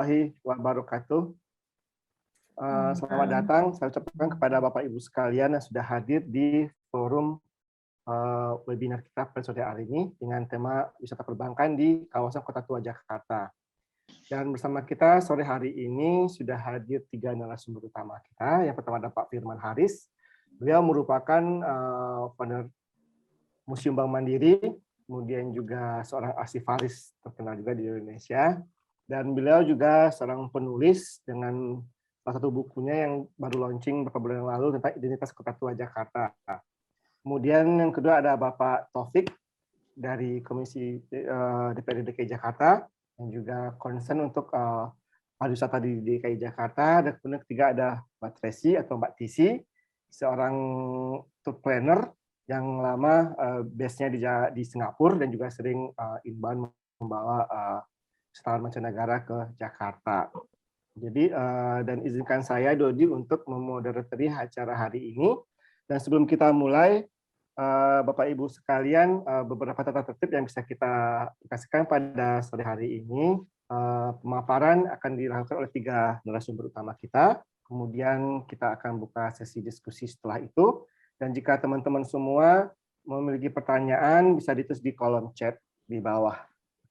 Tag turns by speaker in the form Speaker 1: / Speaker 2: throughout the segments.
Speaker 1: warahmatullahi wabarakatuh. Selamat datang, saya ucapkan kepada Bapak Ibu sekalian yang sudah hadir di forum webinar kita pada sore hari ini dengan tema wisata perbankan di kawasan Kota Tua Jakarta. Dan bersama kita sore hari ini sudah hadir 3 narasumber utama kita. Yang pertama ada Pak Firman Haris. Beliau merupakan founder Museum Bank Mandiri, kemudian juga seorang arsivaris terkenal juga di Indonesia. Dan beliau juga seorang penulis dengan salah satu bukunya yang baru launching beberapa bulan yang lalu tentang identitas Kota Tua Jakarta. Kemudian yang kedua ada Bapak Taufik dari Komisi DPRD DKI Jakarta yang juga concern untuk pariwisata di DKI Jakarta. Dan kemudian ketiga ada Mbak Tracy atau Mbak Tisi, seorang tour planner yang lama base-nya di Singapura dan juga sering inbound membawa wisatawan mancanegara ke Jakarta. Jadi dan izinkan saya Dodi untuk memoderatori acara hari ini. Dan sebelum kita mulai, Bapak Ibu sekalian, beberapa tata tertib yang bisa kita kasihkan pada sore hari ini. Pemaparan akan dilakukan oleh 3 narasumber utama kita. Kemudian kita akan buka sesi diskusi setelah itu. Dan jika teman-teman semua memiliki pertanyaan, bisa ditulis di kolom chat di bawah.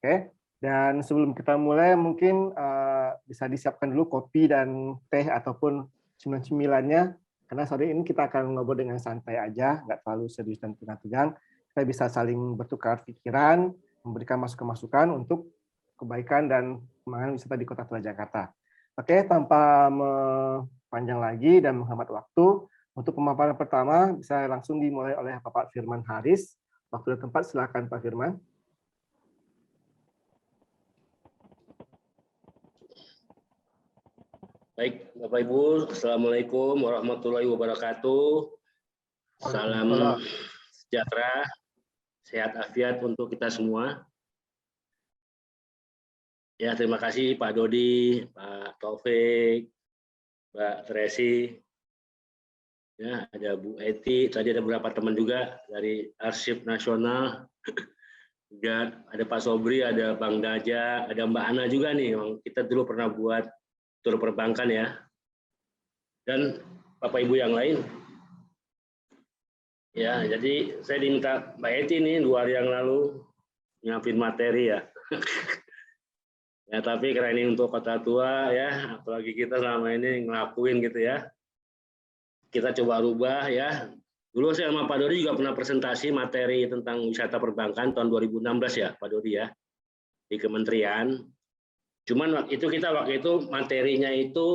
Speaker 1: Oke. Dan sebelum kita mulai, mungkin bisa disiapkan dulu kopi dan teh ataupun cemilan-cemilannya, karena sore ini kita akan ngobrol dengan santai aja, nggak terlalu serius dan tegang-tegang. Kita bisa saling bertukar pikiran, memberikan masukan-masukan untuk kebaikan dan pengembangan wisata di Kota Tua Jakarta. Oke, tanpa panjang lagi dan menghemat waktu, untuk pemaparan pertama bisa langsung dimulai oleh Bapak Firman Haris. Waktu dan tempat silakan Pak Firman.
Speaker 2: Baik, Bapak Ibu, Assalamualaikum warahmatullahi wabarakatuh. Salam sejahtera, sehat afiat untuk kita semua. Ya, terima kasih Pak Dodi, Pak Taufik, Mbak Tracy. Ya, ada Bu Eti, tadi ada beberapa teman juga dari Arsip Nasional. Juga ada Pak Sobri, ada Bang Daja, ada Mbak Ana juga nih. Kita dulu pernah buat tur perbankan ya, dan Bapak Ibu yang lain. Ya, jadi saya diminta Mbak Eti nih 2 hari yang lalu nyiapin materi ya. Ya, tapi karena ini untuk Kota Tua ya, apalagi kita selama ini ngelakuin gitu ya. Kita coba rubah ya. Dulu saya sama Pak Dodi juga pernah presentasi materi tentang wisata perbankan tahun 2016 ya, Pak Dodi ya, di Kementerian. Cuman waktu itu materinya itu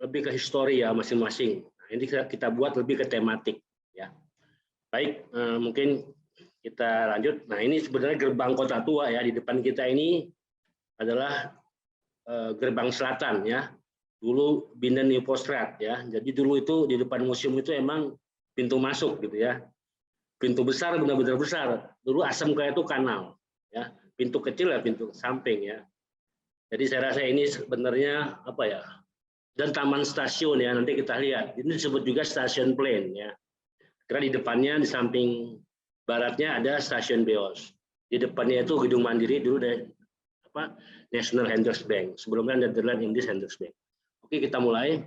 Speaker 2: lebih ke histori ya masing-masing. Nah, ini kita buat lebih ke tematik ya. Baik, mungkin kita lanjut. Nah, ini sebenarnya gerbang Kota Tua ya. Di depan kita ini adalah gerbang selatan ya. Dulu Binden New Postrat ya. Jadi dulu itu di depan museum itu emang pintu masuk gitu ya. Pintu besar benar-benar besar. Dulu Asmk itu kanal ya. Pintu kecil ya pintu samping ya. Jadi saya rasa ini sebenarnya apa ya, dan taman stasiun ya, nanti kita lihat. Ini disebut juga stasiun Plain ya. Karena di depannya di samping baratnya ada stasiun Beos. Di depannya itu Gedung Mandiri dulu dari National Handels Bank. Sebelumnya Netherlands Indies Handels Bank. Oke, kita mulai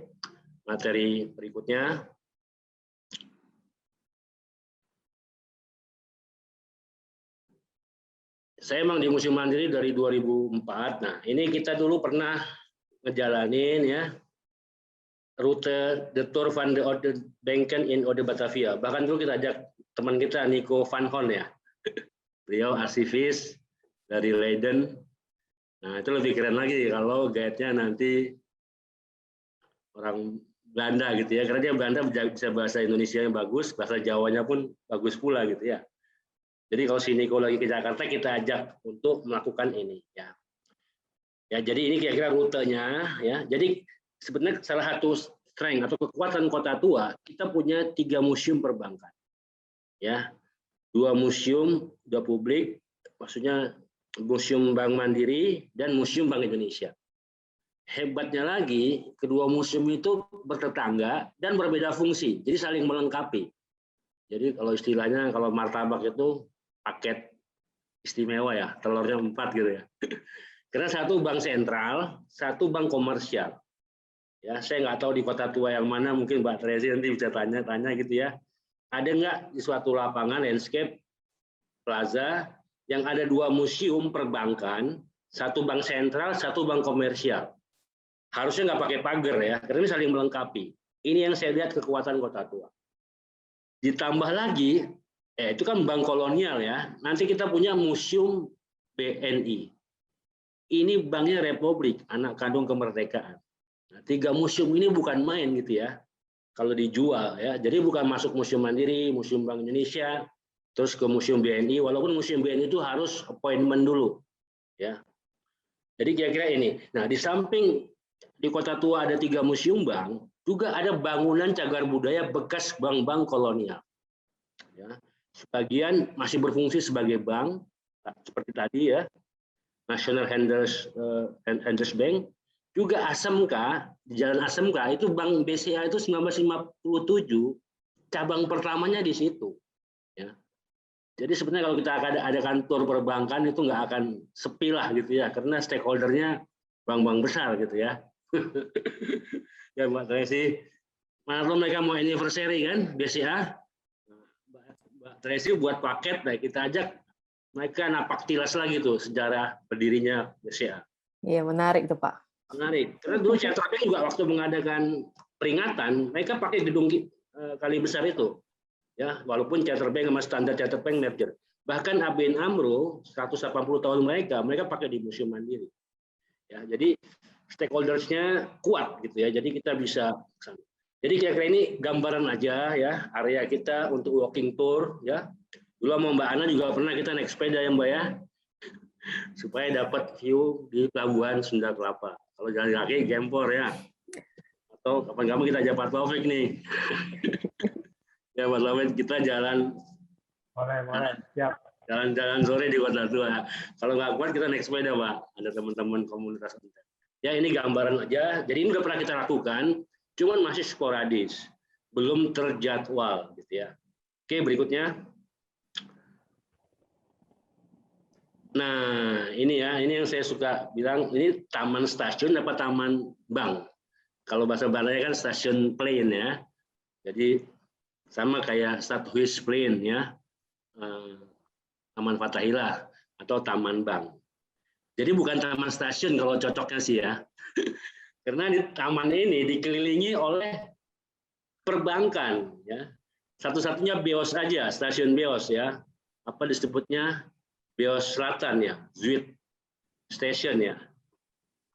Speaker 2: materi berikutnya. Saya emang di Museum Mandiri dari 2004. Nah, ini kita dulu pernah ngejalanin ya rute The Tour van de Oude Banken in Oude Batavia. Bahkan dulu kita ajak teman kita Nico van Horn ya. Beliau arsivis dari Leiden. Nah, itu lebih keren lagi kalau guide-nya nanti orang Belanda gitu ya. Karena dia Belanda bisa bahasa Indonesia yang bagus, bahasa Jawanya pun bagus pula gitu ya. Jadi kalau si Nico lagi ke Jakarta, kita ajak untuk melakukan ini ya. Ya, jadi ini kira-kira rutenya ya. Jadi sebenarnya salah satu strength atau kekuatan Kota Tua, kita punya 3 museum perbankan. Ya. 2 museum udah publik, maksudnya Museum Bank Mandiri dan Museum Bank Indonesia. Hebatnya lagi, kedua museum itu bertetangga dan berbeda fungsi, jadi saling melengkapi. Jadi kalau istilahnya kalau martabak itu paket istimewa ya, telurnya 4 gitu ya. Karena satu bank sentral, satu bank komersial. Ya, saya nggak tahu di kota tua yang mana, mungkin Mbak Tracy nanti bisa tanya-tanya gitu ya. Ada nggak di suatu lapangan landscape plaza yang ada 2 museum perbankan, satu bank sentral, satu bank komersial. Harusnya nggak pakai pagar ya, karena ini saling melengkapi. Ini yang saya lihat kekuatan kota tua. Ditambah lagi, itu kan bank kolonial ya. Nanti kita punya museum BNI. Ini banknya Republik, anak kandung kemerdekaan. Nah, 3 museum ini bukan main gitu ya. Kalau dijual ya, jadi bukan masuk Museum Mandiri, Museum Bank Indonesia, terus ke Museum BNI. Walaupun Museum BNI itu harus appointment dulu, ya. Jadi kira-kira ini. Nah, di samping di Kota Tua ada 3 museum bank, juga ada bangunan cagar budaya bekas bank-bank kolonial. Ya. Sebagian masih berfungsi sebagai bank, seperti tadi ya. National Handels Bank, juga ASMK, di Jalan ASMK itu Bank BCA itu 1957, cabang pertamanya di situ. Ya. Jadi sebenarnya kalau kita ada kantor perbankan itu nggak akan sepi lah gitu ya, karena stakeholdernya bank-bank besar gitu ya. Ya Mbak Tracy, mana mereka mau anniversary kan BCA, Mbak Tracy buat paket, nah kita ajak mereka napak tilas lagi tuh sejarah berdirinya BCA.
Speaker 3: Iya, menarik tuh Pak.
Speaker 2: Menarik. Karena dulu Charter Bank juga waktu mengadakan peringatan, mereka pakai gedung kali besar itu. Ya, walaupun Charter Bank sama standar Charter Bank merger. Bahkan ABN AMRO 180 tahun mereka pakai di Museum Mandiri. Ya, jadi stakeholders-nya kuat gitu ya. Jadi kita bisa. Jadi kira-kira ini gambaran aja ya area kita untuk walking tour ya. Dulu sama Mbak Ana juga pernah kita naik sepeda ya Mbak ya, supaya dapat view di Pelabuhan Sunda Kelapa. Kalau jalan kaki gempor ya, atau kapan-kapan kita ajak Pak Taufik nih. Ya Pak Taufik kita jalan.
Speaker 1: Boleh, siap.
Speaker 2: Jalan-jalan sore di Kota Tua. Kalau nggak kuat kita naik sepeda Pak, ada teman-teman komunitas kita. Ya ini gambaran aja. Jadi ini udah pernah kita lakukan, cuman masih sporadis, belum terjadwal gitu ya. Oke berikutnya. Nah, ini ya, ini yang saya suka bilang, ini taman stasiun apa taman bank. Kalau bahasa Baratnya kan stasiun plane ya. Jadi sama kayak Stadhuisplein ya. Taman Fathahillah atau taman bank. Jadi bukan taman stasiun kalau cocoknya sih ya. Karena di taman ini dikelilingi oleh perbankan ya. Satu-satunya BIOS aja, stasiun BIOS ya. Apa disebutnya? BIOS Selatan ya, Zuid Station ya.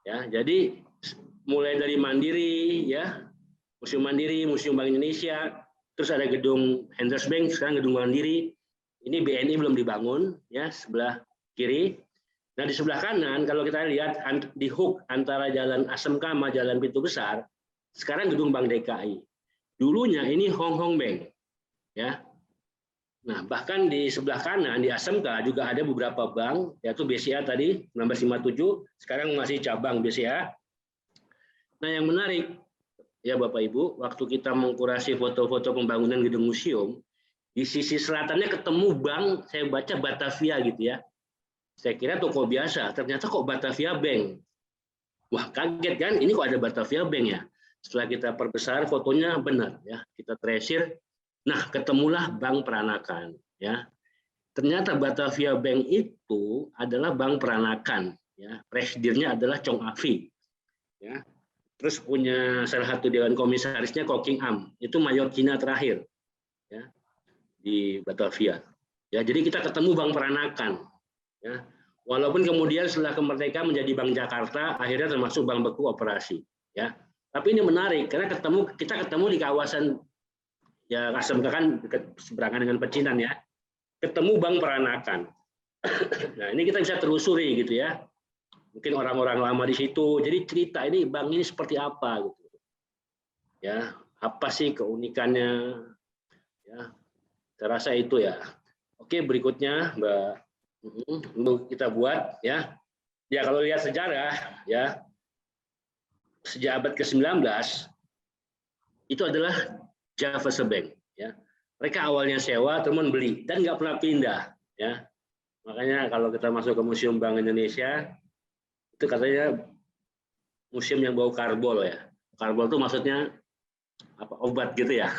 Speaker 2: Ya, jadi mulai dari Mandiri ya, Museum Mandiri, Museum Bank Indonesia, terus ada gedung Handels Bank, sekarang gedung Mandiri. Ini BNI belum dibangun ya, sebelah kiri. Nah, di sebelah kanan kalau kita lihat di hook antara Jalan ASMK sama Jalan Pintu Besar, sekarang gedung Bank DKI. Dulunya ini Hong Kong Bank. Ya. Nah, bahkan di sebelah kanan di ASMK juga ada beberapa bank, yaitu BCA tadi 1957, sekarang masih cabang BCA. Nah, yang menarik ya Bapak Ibu, waktu kita mengkurasi foto-foto pembangunan gedung museum, di sisi selatannya ketemu bank, saya baca Batavia gitu ya. Saya kira toko biasa, ternyata kok Batavia Bank. Wah, kaget kan, ini kok ada Batavia Bank ya. Setelah kita perbesar fotonya benar ya, kita tracing. Nah, ketemulah Bank Peranakan ya. Ternyata Batavia Bank itu adalah bank peranakan ya. Presidennya adalah Chong Afi. Ya. Terus punya salah satu dewan komisarisnya Koking Am, itu mayor Cina terakhir ya di Batavia. Ya, jadi kita ketemu Bank Peranakan ya. Walaupun kemudian setelah kemerdekaan menjadi Bank Jakarta, akhirnya termasuk Bank Beku Operasi ya. Tapi ini menarik karena kita ketemu di kawasan ya ASMK kan seberangan dengan Pecinan ya, ketemu Bank Peranakan. Nah ini kita bisa telusuri gitu ya, mungkin orang-orang lama di situ. Jadi cerita ini bank ini seperti apa gitu, ya apa sih keunikannya? Ya, saya rasa itu ya. Oke berikutnya Mbak, kita buat ya. Ya kalau lihat sejarah ya, sejak abad ke-19 itu adalah Java Bank ya. Mereka awalnya sewa, teman beli dan nggak pernah pindah ya. Makanya kalau kita masuk ke Museum Bank Indonesia itu katanya museum yang bau karbol ya. Karbol itu maksudnya apa, obat gitu ya.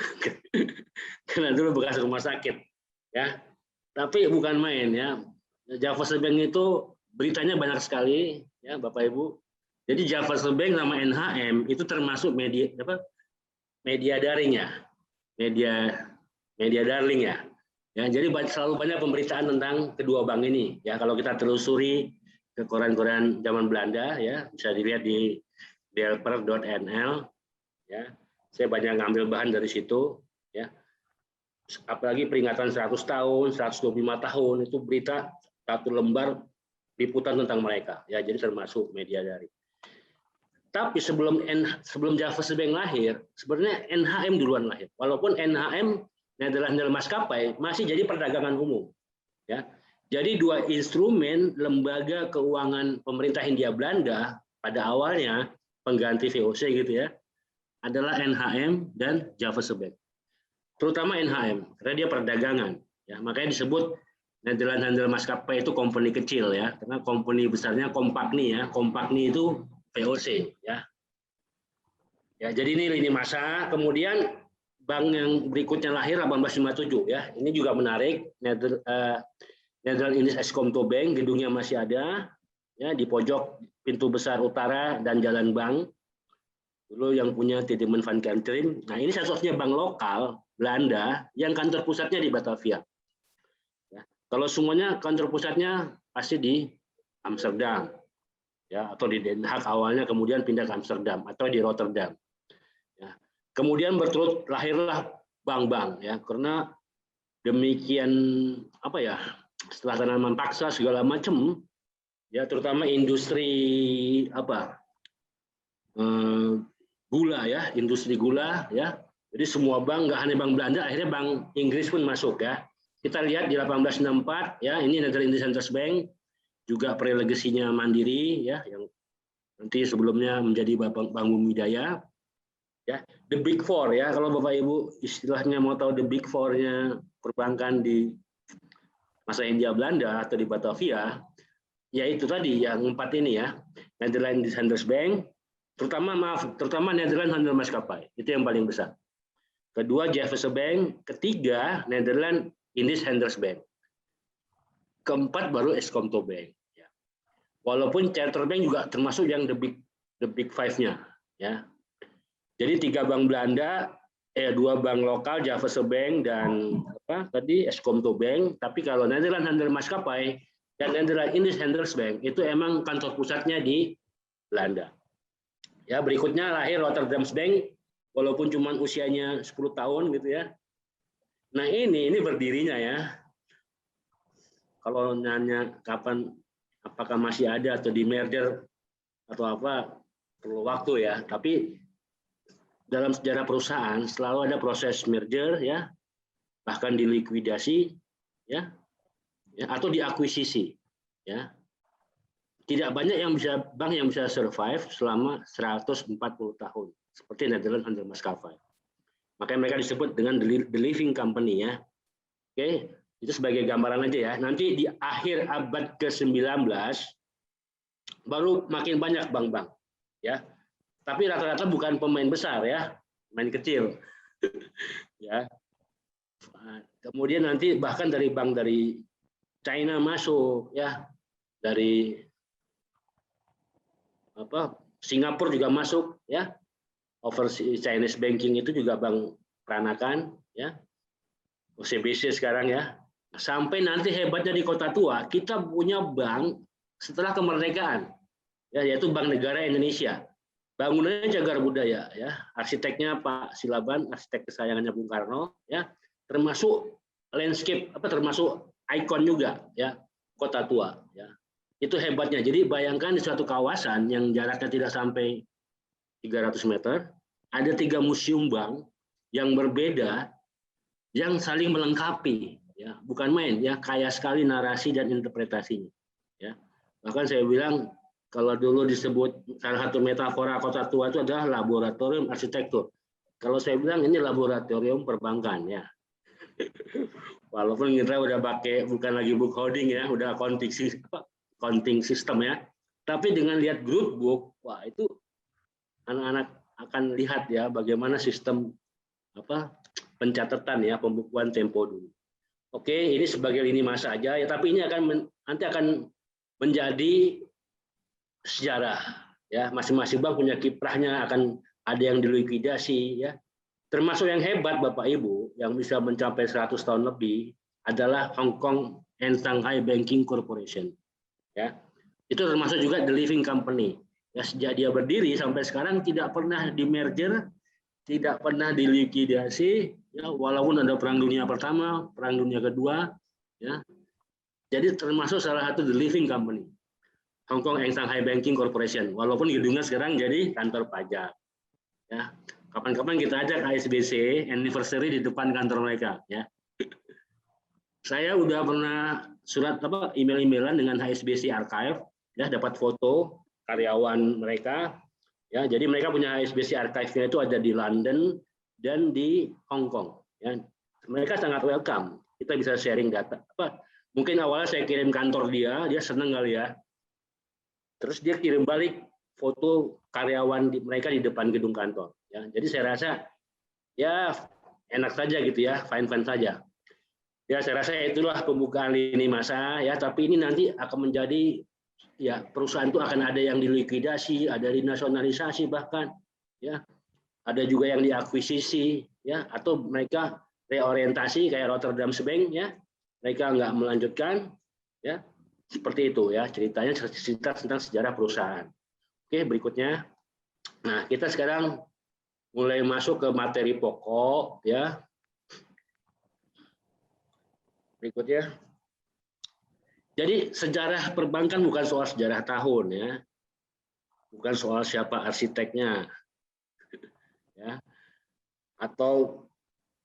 Speaker 2: Karena dulu bekas rumah sakit ya. Tapi bukan main ya. Javers Bank itu beritanya banyak sekali ya Bapak Ibu. Jadi Javers Bank sama NHM itu termasuk media apa? Media daring ya. Media darling ya. Ya, jadi selalu banyak pemberitaan tentang kedua bank ini ya. Kalau kita telusuri ke koran-koran zaman Belanda ya, bisa dilihat di delper.nl ya. Saya banyak ngambil bahan dari situ ya. Apalagi peringatan 100 tahun, 125 tahun itu berita satu lembar liputan tentang mereka ya. Jadi termasuk media daring. Tapi sebelum Javers Bank lahir, sebenarnya NHM duluan lahir. Walaupun NHM Nederland Maskapai masih jadi perdagangan umum. Ya. Jadi dua instrumen lembaga keuangan pemerintah Hindia Belanda pada awalnya pengganti VOC gitu ya, adalah NHM dan Javers Bank. Terutama NHM karena dia perdagangan. Ya, makanya disebut Nederland Maskapai itu company kecil ya, karena company besarnya Compagnie ya. Compagnie itu VOC ya. Ya, jadi ini lini masa. Kemudian bank yang berikutnya lahir 1857 ya. Ini juga menarik. Nederland Indisch Escomto Bank, gedungnya masih ada ya di pojok pintu besar utara dan jalan bank. Dulu yang punya Tiedemann van Kentrim. Nah, ini satu-satunya bank lokal Belanda yang kantor pusatnya di Batavia. Ya. Kalau semuanya kantor pusatnya pasti di Amsterdam. Ya, atau di Den Haag awalnya, kemudian pindah ke Amsterdam atau di Rotterdam. Ya. Kemudian berturut lahirlah bank-bank ya, karena demikian apa ya, setelah tanaman paksa segala macam ya, terutama industri apa gula ya, industri gula ya. Jadi semua bank, nggak hanya bank Belanda, akhirnya bank Inggris pun masuk ya. Kita lihat di 1864 ya, ini Nederland Indisch Bank, juga prelegasinya Mandiri ya, yang nanti sebelumnya menjadi Bank Bumidaya ya. The Big Four ya, kalau Bapak Ibu istilahnya mau tahu the Big Four-nya perbankan di masa Hindia Belanda atau di Batavia, ya itu tadi yang 4 ini ya, Nederland Indisch Bank, terutama Nederland Maskapai, itu yang paling besar. Kedua Javers Bank, ketiga Nederland Indisch Bank. Keempat baru Escomto Bank. Ya. Walaupun Charter Bank juga termasuk yang the big five-nya. Ya. Jadi 3 bank Belanda, 2 bank lokal, Javers Bank dan Escomto Bank. Tapi kalau Nederland Maskapai dan Nederland Indisch Bank itu emang kantor pusatnya di Belanda. Ya, berikutnya lahir Rotterdam Bank, walaupun cuma usianya 10 tahun gitu ya. Nah ini berdirinya ya. Kalau nanya kapan, apakah masih ada atau di merger atau apa, perlu waktu ya. Tapi dalam sejarah perusahaan selalu ada proses merger ya, bahkan dilikuidasi ya, atau diakuisisi ya. Tidak banyak bank yang bisa survive selama 140 tahun seperti Nederland Maskapai. Makanya mereka disebut dengan the living company ya. Oke. Itu sebagai gambaran aja ya. Nanti di akhir abad ke-19 baru makin banyak bank-bank ya. Tapi rata-rata bukan pemain besar ya, pemain kecil. Ya. Kemudian nanti bahkan dari bank dari China masuk ya. Dari Singapura juga masuk ya. Overseas Chinese banking itu juga bank peranakan ya. OCBC sekarang ya. Sampai nanti hebatnya di Kota Tua, kita punya bank setelah kemerdekaan, ya, yaitu Bank Negara Indonesia. Bangunannya cagar budaya, ya, arsiteknya Pak Silaban, arsitek kesayangannya Bung Karno, ya, termasuk landscape, termasuk ikon juga, ya, Kota Tua, ya. Itu hebatnya. Jadi bayangkan di suatu kawasan yang jaraknya tidak sampai 300 meter, ada 3 museum bank yang berbeda, yang saling melengkapi. Ya, bukan main ya, kaya sekali narasi dan interpretasinya ya. Bahkan saya bilang kalau dulu disebut salah satu metafora Kota Tua itu adalah laboratorium arsitektur. Kalau saya bilang ini laboratorium perbankan ya. Walaupun kita udah pakai bukan lagi book holding ya, udah counting system ya. Tapi dengan lihat group book, wah itu anak-anak akan lihat ya bagaimana sistem pencatatan ya, pembukuan tempo dulu. Oke, ini sebagai lini masa aja ya, tapi ini nanti akan menjadi sejarah ya. Masing-masing bank punya kiprahnya, akan ada yang dilikuidasi ya. Termasuk yang hebat Bapak Ibu yang bisa mencapai 100 tahun lebih adalah Hong Kong and Shanghai Banking Corporation ya. Itu termasuk juga the living company. Ya, sejak dia berdiri sampai sekarang tidak pernah di merger, tidak pernah dilikuidasi, ya, walaupun ada Perang Dunia Pertama, Perang Dunia Kedua, ya. Jadi termasuk salah satu the living company, Hong Kong and Shanghai Banking Corporation. Walaupun gedungnya sekarang jadi kantor pajak. Ya, kapan-kapan kita ajak HSBC anniversary di depan kantor mereka. Ya, saya udah pernah surat email-emailan dengan HSBC Archive, ya, dapat foto karyawan mereka. Ya, jadi mereka punya HSBC Archive-nya itu ada di London dan di Hong Kong. Ya, mereka sangat welcome. Kita bisa sharing data. Mungkin awalnya saya kirim kantor dia senang kali ya. Terus dia kirim balik foto karyawan mereka di depan gedung kantor. Ya, jadi saya rasa ya enak saja gitu ya, fine-fine saja. Ya, saya rasa itulah pembukaan lini masa ya. Tapi ini nanti akan menjadi ya, perusahaan itu akan ada yang dilikuidasi, ada dinasionalisasi bahkan, ya, ada juga yang diakuisisi, ya, atau mereka reorientasi kayak Rotterdam Bank, ya, mereka nggak melanjutkan, ya, seperti itu ya ceritanya, cerita tentang sejarah perusahaan. Oke, berikutnya, nah kita sekarang mulai masuk ke materi pokok, ya, berikutnya. Jadi sejarah perbankan bukan soal sejarah tahun ya, bukan soal siapa arsiteknya, ya, atau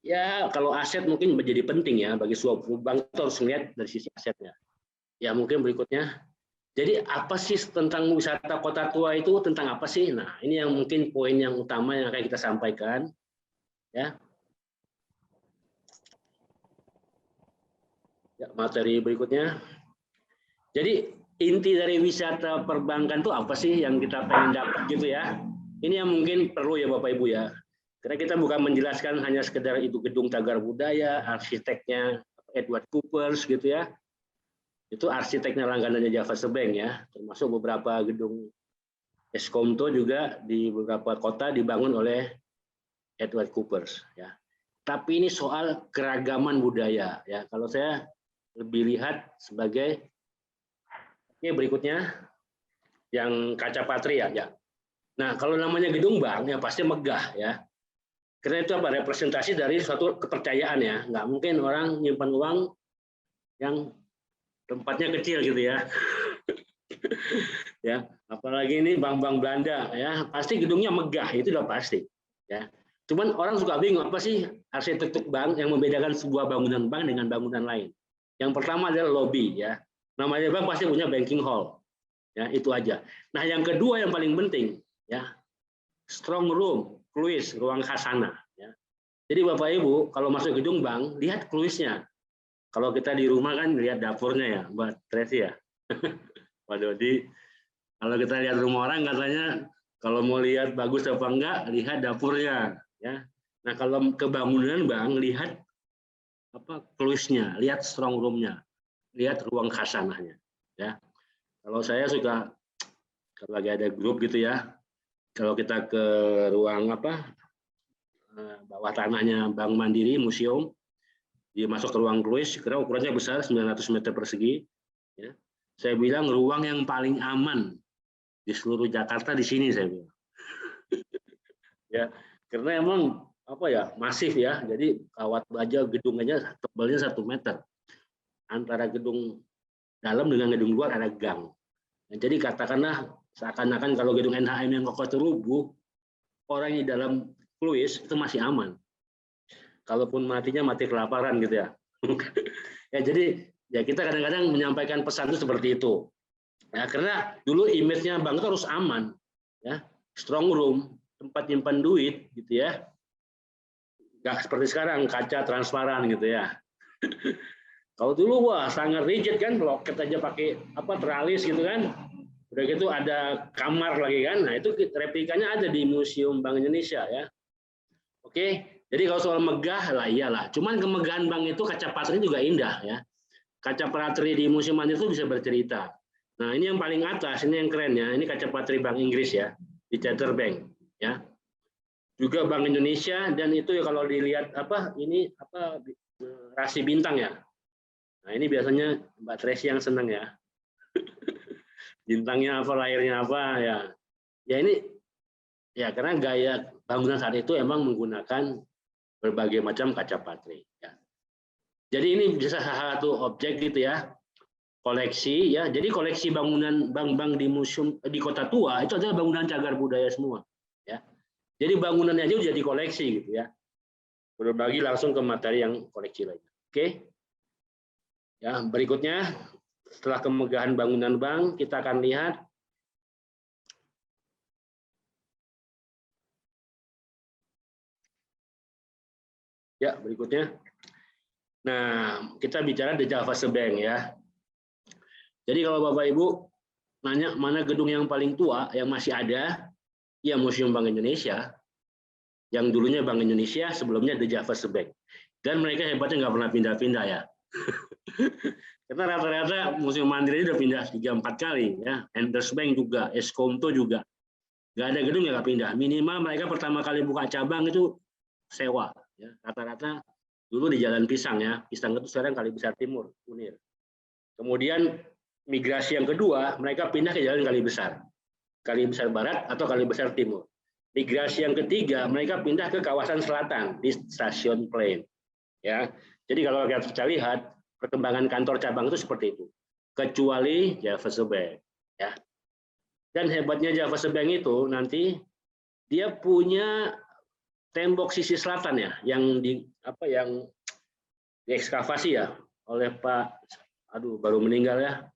Speaker 2: ya kalau aset mungkin menjadi penting ya bagi sebuah bank itu harus melihat dari sisi asetnya. Ya mungkin berikutnya. Jadi apa sih tentang wisata kota tua itu tentang apa sih? Nah ini yang mungkin poin yang utama yang akan kita sampaikan, ya. Ya, materi berikutnya. Jadi inti dari wisata perbankan itu apa sih yang kita pengen dapat gitu ya? Ini yang mungkin perlu ya Bapak Ibu ya. Karena kita bukan menjelaskan hanya sekedar itu gedung Cagar Budaya, arsiteknya Edward Coopers gitu ya. Itu arsiteknya langganannya Java Bank ya. Termasuk beberapa gedung Eskomto juga di beberapa kota dibangun oleh Edward Coopers ya. Tapi ini soal keragaman budaya ya. Kalau saya lebih lihat sebagai ini berikutnya yang kaca patri ya. Nah kalau namanya gedung bank ya pasti megah ya. Karena itu apa representasi dari suatu kepercayaan ya. Nggak mungkin orang nyimpan uang yang tempatnya kecil gitu ya. Ya apalagi ini bank-bank Belanda ya pasti gedungnya megah itu udah pasti ya. Cuman orang suka bingung apa sih arsitektur bank yang membedakan sebuah bangunan bank dengan bangunan lain. Yang pertama adalah lobby ya. Namanya bank pasti punya banking hall, ya itu aja. Nah yang kedua yang paling penting, ya strong room, kluis, ruang khasana. Ya. Jadi Bapak Ibu kalau masuk gedung bank lihat kluisnya. Kalau kita di rumah kan lihat dapurnya ya, Mbak Tracy ya. Pak Dodi, kalau kita lihat rumah orang katanya kalau mau lihat bagus apa enggak lihat dapurnya, ya. Nah kalau ke bangunan bank lihat apa kluisnya, lihat strong roomnya. Lihat ruang khasanahnya ya. Kalau saya suka kalau lagi ada grup gitu ya, kalau kita ke ruang bawah tanahnya Bank Mandiri museum, dia masuk ke ruang kluis karena ukurannya besar 900 meter persegi ya. Saya bilang ruang yang paling aman di seluruh Jakarta di sini saya bilang. Ya, karena emang masif ya. Jadi kawat baja gedung aja tebalnya 1 meter. Antara gedung dalam dengan gedung luar ada gang. Nah, jadi katakanlah seakan-akan kalau gedung NHM yang kokoh rubuh, orang yang di dalam kluis itu masih aman. Kalaupun matinya mati kelaparan gitu ya. Ya jadi ya kita kadang-kadang menyampaikan pesan itu seperti itu. Ya karena dulu image-nya bank itu harus aman, ya strong room, tempat nyimpan duit gitu ya. Nggak seperti sekarang kaca transparan gitu ya. Kalau dulu wah sangat rigid kan, loket aja pakai teralis gitu kan. Udah gitu ada kamar lagi kan. Nah, itu replikanya ada di Museum Bank Indonesia ya. Oke. Jadi kalau soal megah lah iyalah. Cuman kemegahan bank itu kaca patri juga indah ya. Kaca patri di Museum Mandiri itu bisa bercerita. Nah, ini yang paling atas, ini yang keren ya. Ini kaca patri Bank Inggris ya, di Charter Bank ya. Juga Bank Indonesia, dan itu ya kalau dilihat ini rasi bintang ya. Nah, ini biasanya Mbak Tracy yang senang ya. Bintangnya apa, layarnya apa ya. Ya ini ya karena gaya bangunan saat itu emang menggunakan berbagai macam kaca patri ya. Jadi ini bisa satu objek gitu ya. Koleksi ya. Jadi koleksi bangunan bank-bank di museum di Kota Tua itu adalah bangunan cagar budaya semua ya. Jadi bangunannya aja udah dikoleksi gitu ya. Berbagi langsung ke materi yang koleksi lagi. Oke. Ya, berikutnya setelah kemegahan bangunan bank, kita akan lihat ya, berikutnya. Nah, kita bicara The Java Bank ya. Jadi kalau Bapak Ibu nanya mana gedung yang paling tua yang masih ada, ya Museum Bank Indonesia. Yang dulunya Bank Indonesia, sebelumnya The Java Bank. Dan mereka hebatnya nggak pernah pindah-pindah ya. Karena rata-rata Museum Mandiri udah pindah 3-4 kali ya. Enders Bank juga, Eskomto juga. Nggak ada gedung yang nggak pindah. Minimal mereka pertama kali buka cabang itu sewa. Ya. Rata-rata dulu di Jalan Pisang ya. Pisang itu sekarang Kalibesar Timur, Unir. Kemudian migrasi yang kedua, mereka pindah ke Jalan Kalibesar. Kalibesar Barat atau Kalibesar Timur. Migrasi yang ketiga, mereka pindah ke kawasan selatan di Stasiun Plain. Ya, jadi kalau kita lihat perkembangan kantor cabang itu seperti itu. Kecuali Java Bank. Ya. Dan hebatnya Java Bank itu nanti dia punya tembok sisi selatan ya, yang diekskavasi ya oleh Pak, baru meninggal ya,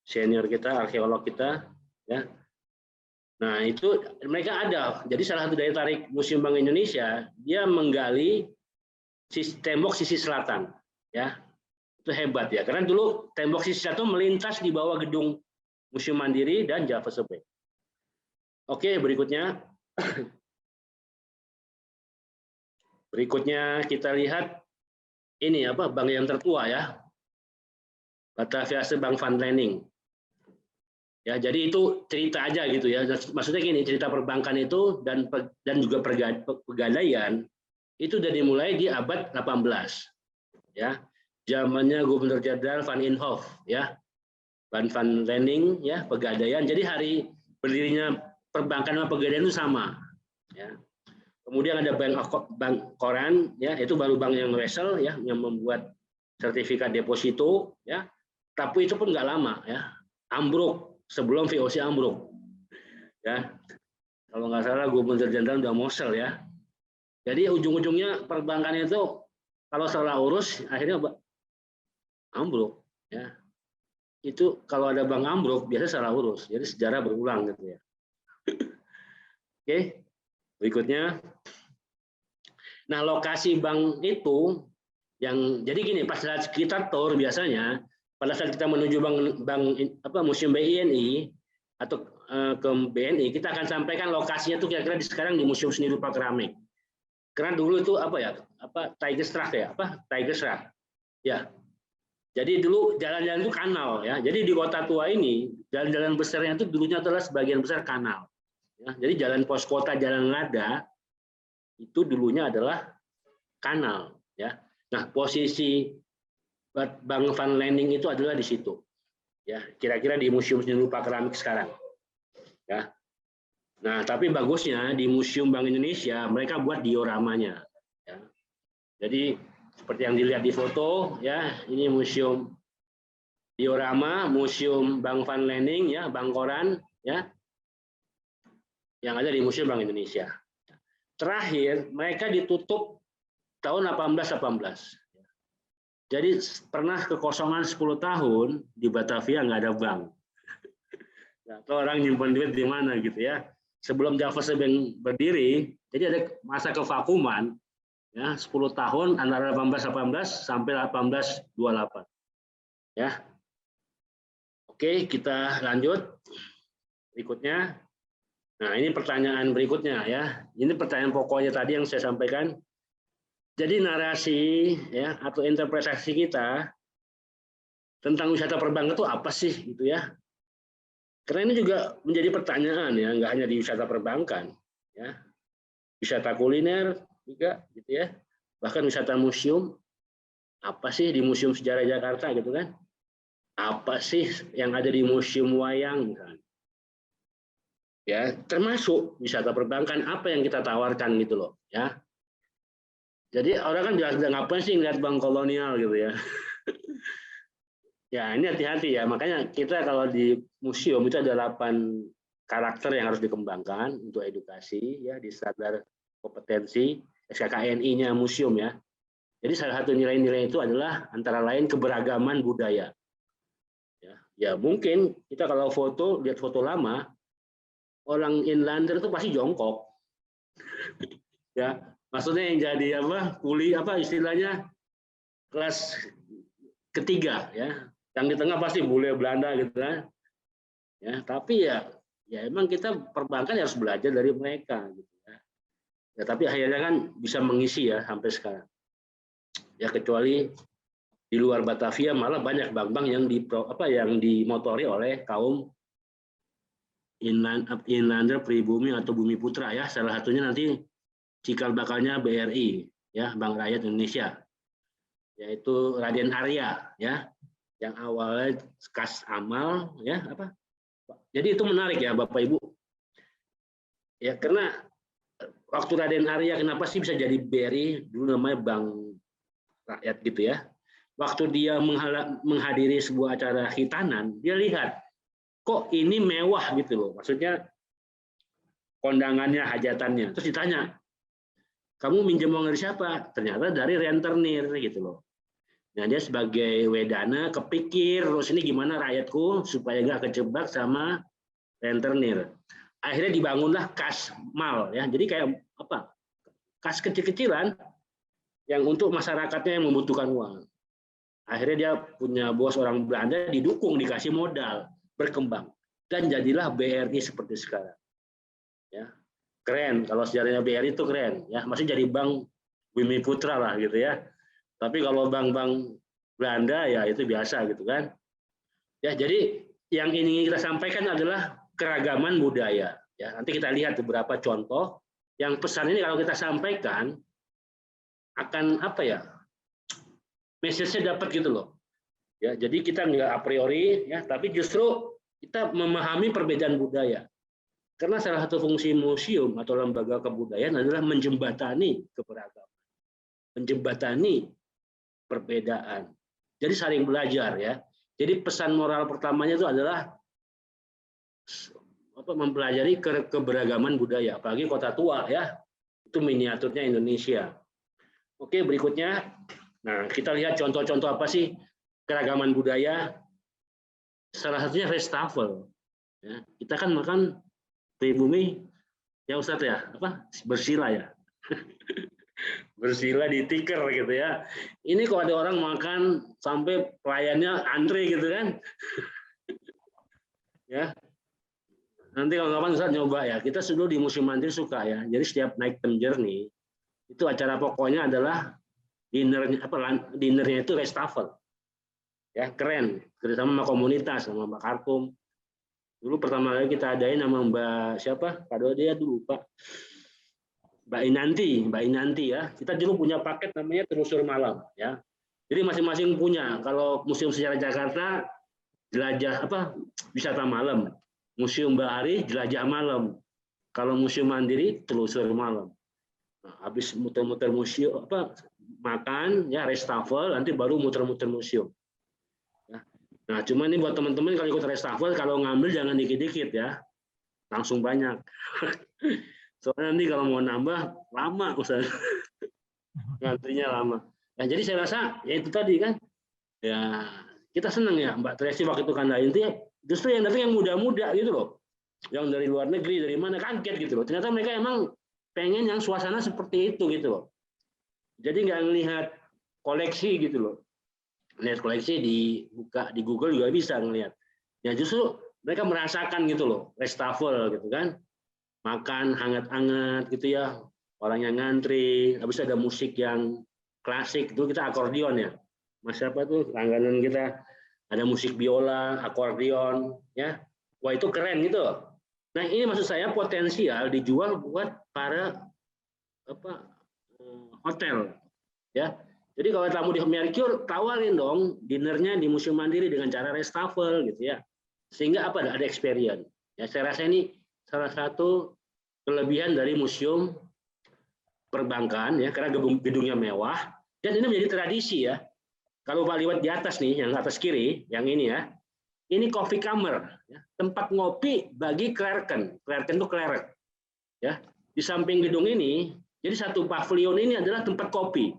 Speaker 2: senior kita, arkeolog kita, ya. Nah, itu mereka ada. Jadi salah satu daya tarik Museum Bank Indonesia, dia menggali tembok sisi selatan, ya. Itu hebat ya. Karena dulu tembok sisi selatan melintas di bawah gedung Museum Mandiri dan Java Bank. Oke, berikutnya. Berikutnya kita lihat ini bank yang tertua ya. Bataviase Bank Van Lening. Ya, jadi itu cerita aja gitu ya. Maksudnya gini, cerita perbankan itu dan juga pegadaian itu udah dimulai di abad 18. Ya. Zamannya Gubernur Jenderal Van Inhofe ya. Van Lening ya, pegadaian. Jadi hari berdirinya perbankan sama pegadaian itu sama. Ya. Kemudian ada bank koran ya, itu baru bank yang Wesel ya, yang membuat sertifikat deposito ya. Tapi itu pun nggak lama ya. Ambruk sebelum VOC ambruk, ya. Kalau nggak salah Gubernur Jenderal udah Mosel ya. Jadi ujung-ujungnya perbankan itu kalau salah urus akhirnya ambruk, ya. Itu kalau ada bank ambruk biasanya salah urus. Jadi sejarah berulang gitu ya. Oke, berikutnya. Nah, lokasi bank itu yang jadi gini, pas saat kita tour biasanya pada saat kita menuju Museum BNI atau ke BNI, kita akan sampaikan lokasinya tuh kira-kira sekarang di Museum Seni Rupa Keramik. Karena dulu itu Tigerstraat ya, Tigerstraat. Ya. Jadi dulu jalan-jalan itu kanal ya. Jadi di Kota Tua ini jalan-jalan besarnya itu dulunya adalah sebagian besar kanal. Ya. Jadi jalan pos kota, jalan Lada itu dulunya adalah kanal ya. Nah, posisi Bank Van Lening itu adalah di situ. Ya, kira-kira di Museum Seni Rupa Keramik sekarang. Ya. Nah, tapi bagusnya di Museum Bank Indonesia mereka buat dioramanya. Ya. Jadi seperti yang dilihat di foto, ya, ini museum diorama, Museum Bank Van Lening, ya, Bank Koran, ya, yang ada di Museum Bank Indonesia. Terakhir mereka ditutup tahun 1818. Jadi pernah kekosongan 10 tahun di Batavia nggak ada bank. Nggak tahu orang nyimpan duit di mana gitu ya. Sebelum Java Bank berdiri, jadi ada masa kevakuman ya 10 tahun antara 1818 sampai 1828. Ya. Oke, kita lanjut berikutnya. Nah, ini pertanyaan berikutnya ya. Ini pertanyaan pokoknya tadi yang saya sampaikan. Jadi narasi ya atau interpretasi kita tentang wisata perbankan itu apa sih gitu ya? Karena ini juga menjadi pertanyaan ya, nggak hanya di wisata perbankan ya. Wisata kuliner juga gitu ya. Bahkan wisata museum, apa sih di Museum Sejarah Jakarta gitu kan? Apa sih yang ada di Museum Wayang misalnya? Ya, termasuk wisata perbankan apa yang kita tawarkan gitu loh, ya. Jadi orang kan bilang ngapain sih ngeliat bank kolonial gitu ya. Ya, ini hati-hati ya. Makanya kita kalau di museum itu ada 8 karakter yang harus dikembangkan untuk edukasi ya di standar kompetensi SKKNI-nya museum ya. Jadi salah satu nilai-nilai itu adalah antara lain keberagaman budaya. Ya mungkin kita kalau foto lihat foto lama orang inlander itu pasti jongkok. Ya, maksudnya yang jadi apa? Kuli apa istilahnya kelas ketiga ya. Yang di tengah pasti bule Belanda gitu kan. Ya, tapi ya emang kita perbankan harus belajar dari mereka gitu ya. Ya, tapi akhirnya kan bisa mengisi ya sampai sekarang. Ya kecuali di luar Batavia malah banyak bank-bank yang dimotori oleh kaum inlander pribumi atau bumi putra ya. Salah satunya nanti cikal bakalnya BRI ya, Bank Rakyat Indonesia. Yaitu Raden Arya ya, yang awalnya kas amal ya apa. Jadi itu menarik ya Bapak Ibu. Ya karena waktu Raden Arya kenapa sih bisa jadi BRI, dulu namanya Bank Rakyat gitu ya. Waktu dia menghadiri sebuah acara khitanan, dia lihat kok ini mewah gitu loh. Maksudnya kondangannya, hajatannya. Terus ditanya, kamu minjem uang dari siapa? Ternyata dari rentenir gitu loh. Nah dia sebagai wedana kepikir, terus ini gimana rakyatku supaya nggak kejebak sama rentenir. Akhirnya dibangunlah kas mal ya. Jadi kayak apa? Kas kecil-kecilan yang untuk masyarakatnya yang membutuhkan uang. Akhirnya dia punya bos orang Belanda, didukung, dikasih modal, berkembang. Dan jadilah BRI seperti sekarang. Ya, keren, kalau sejarahnya BRI itu keren. Ya, masih jadi bank Bumi Putra lah gitu ya. Tapi kalau bank-bank Belanda ya itu biasa gitu kan. Ya, jadi yang ingin kita sampaikan adalah keragaman budaya. Ya, nanti kita lihat beberapa contoh yang pesan ini kalau kita sampaikan akan apa ya? Message-nya dapat gitu loh. Ya, jadi kita nggak a priori ya, tapi justru kita memahami perbedaan budaya. Karena salah satu fungsi museum atau lembaga kebudayaan adalah menjembatani keberagaman, menjembatani perbedaan. Jadi saling belajar ya. Jadi pesan moral pertamanya itu adalah mempelajari keberagaman budaya, apalagi Kota Tua ya. Itu miniaturnya Indonesia. Oke, berikutnya. Nah, kita lihat contoh-contoh apa sih keragaman budaya. Salah satunya Restafel. Ya, kita kan makan pribumi ya Ustadz ya, apa bersila ya. Bersila di tikar gitu ya. Ini kok ada orang makan sampai pelayannya antre gitu kan. Ya. Nanti kalau kapan Ustadz nyoba ya. Kita dulu di Museum Mandir suka ya. Jadi setiap naik Tem Journey itu acara pokoknya adalah dinernya itu Restafel. Ya, keren. Kerjasama sama komunitas, sama Mbak Kartum. Dulu pertama kali kita adain sama Mbak siapa? Kado dia dulu Pak. Mbak Inanti ya. Kita dulu punya paket namanya Telusur Malam ya. Jadi masing-masing punya. Kalau Museum Sejarah Jakarta jelajah wisata malam. Museum Bahari jelajah malam. Kalau Museum Mandiri telusur malam. Nah, habis muter-muter museum makan ya Restafel, nanti baru muter-muter museum. Ya. Nah, cuma ini buat teman-teman kalau ikut Restafel kalau ngambil jangan dikit-dikit ya. Langsung banyak. Soalnya nanti kalau mau nambah lama Ustaz. Ngantrinya lama. Nah, jadi saya rasa ya itu tadi kan. Ya, kita senang ya Mbak Tracy waktu itu kan intinya justru yang datang yang muda-muda gitu loh. Yang dari luar negeri, dari mana kaget gitu loh. Ternyata mereka emang pengen yang suasana seperti itu gitu loh. Jadi nggak ngelihat koleksi gitu loh. Lihat koleksi dibuka di Google juga bisa ngelihat. Ya justru mereka merasakan gitu loh, wastafel gitu kan, makan hangat-hangat gitu ya, orang yang ngantri, habis ada musik yang klasik itu kita akordeon ya, Mas siapa tuh langganan kita, ada musik biola, akordeon ya, wah itu keren gitu. Nah ini maksud saya potensial dijual buat para apa hotel ya. Jadi kalau tamu di Mercure, tawarin dong dinernya di Museum Mandiri dengan cara restafel gitu ya. Sehingga apa? Ada experience. Ya, saya rasa ini salah satu kelebihan dari museum perbankan ya, karena gedungnya mewah dan ini menjadi tradisi ya. Kalau Pak lihat di atas nih, yang atas kiri, yang ini ya, ini coffee kamar, ya, tempat ngopi bagi klerken. Klerken itu klerek. Ya, di samping gedung ini, jadi satu pavilion ini adalah tempat kopi.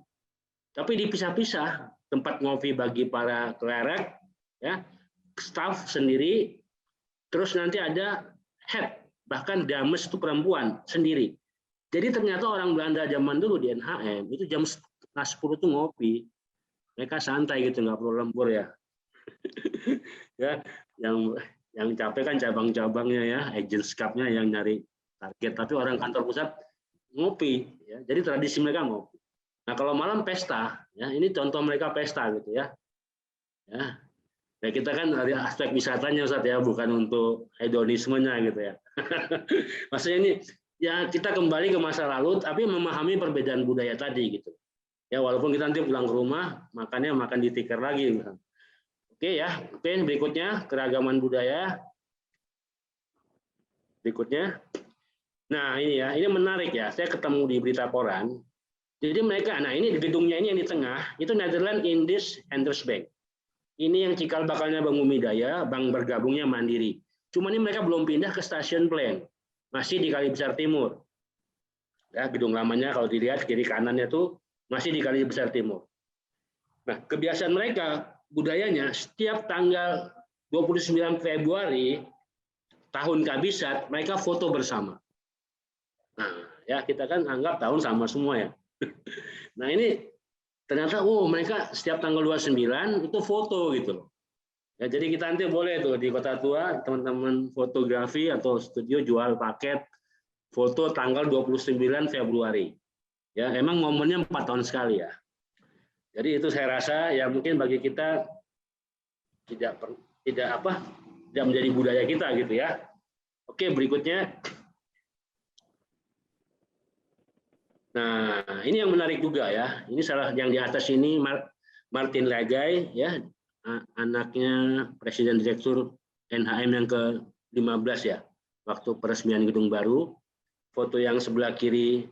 Speaker 2: Tapi dipisah-pisah, tempat ngopi bagi para klerek, ya, staff sendiri, terus nanti ada head, bahkan dames itu perempuan sendiri. Jadi ternyata orang Belanda zaman dulu di NHM itu jam 10 itu ngopi, mereka santai gitu, nggak perlu lembur ya. Ya, yang capek kan cabang-cabangnya ya, agent cup-nya yang nyari target, tapi orang kantor pusat ngopi, ya. Jadi tradisi mereka ngopi. Nah kalau malam pesta, ya ini contoh mereka pesta gitu ya. Ya, ya kita kan dari aspek wisatanya Ustaz ya, bukan untuk hedonismenya gitu ya. Maksudnya ini ya kita kembali ke masa lalu, tapi memahami perbedaan budaya tadi gitu. Ya walaupun kita nanti pulang ke rumah makannya makan di tikar lagi. Misalnya. Oke ya, oke berikutnya keragaman budaya. Berikutnya, nah ini ya, ini menarik ya. Saya ketemu di berita koran. Jadi mereka, nah ini di gedungnya ini yang di tengah, itu Netherlands Indies Bank. Ini yang cikal bakalnya Bank Umidaya, bank bergabungnya Mandiri. Cuma ini mereka belum pindah ke stasiun Plan, masih di Kali Besar Timur. Ya, gedung lamanya kalau dilihat kiri kanannya tuh masih di Kali Besar Timur. Nah, kebiasaan mereka, budayanya setiap tanggal 29 Februari tahun Kabisat, mereka foto bersama. Nah, ya kita kan anggap tahun sama semua ya. Nah ini ternyata mereka setiap tanggal 29 itu foto gitu. Ya, jadi kita nanti boleh tuh di Kota Tua teman-teman fotografi atau studio jual paket foto tanggal 29 Februari. Ya, emang momennya 4 tahun sekali ya. Jadi itu saya rasa ya mungkin bagi kita tidak menjadi budaya kita gitu ya. Oke, berikutnya. Nah, ini yang menarik juga ya. Ini salah yang di atas ini Martin Lagai ya, anaknya Presiden Direktur NHM yang ke-15 ya. Waktu peresmian gedung baru. Foto yang sebelah kiri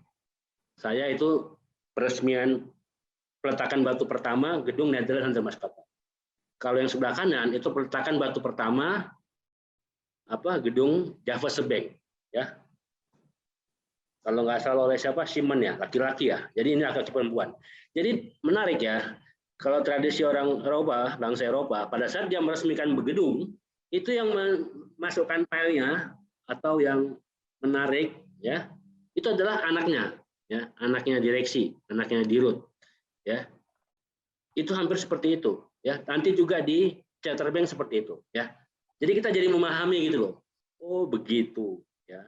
Speaker 2: saya itu peresmian peletakan batu pertama gedung Netherlands Maskapai. Kalau yang sebelah kanan itu peletakan batu pertama gedung Java Bank ya. Kalau nggak salah oleh siapa, Simon ya, laki-laki ya. Jadi ini laki-laki perempuan. Jadi menarik ya, kalau tradisi orang Eropa, bangsa Eropa, pada saat dia meresmikan gedung, itu yang memasukkan filenya atau yang menarik ya, itu adalah anaknya, ya, anaknya direksi, anaknya dirut, ya. Itu hampir seperti itu, ya. Nanti juga di Charter Bank seperti itu, ya. Jadi kita jadi memahami gitu loh. Oh begitu, ya.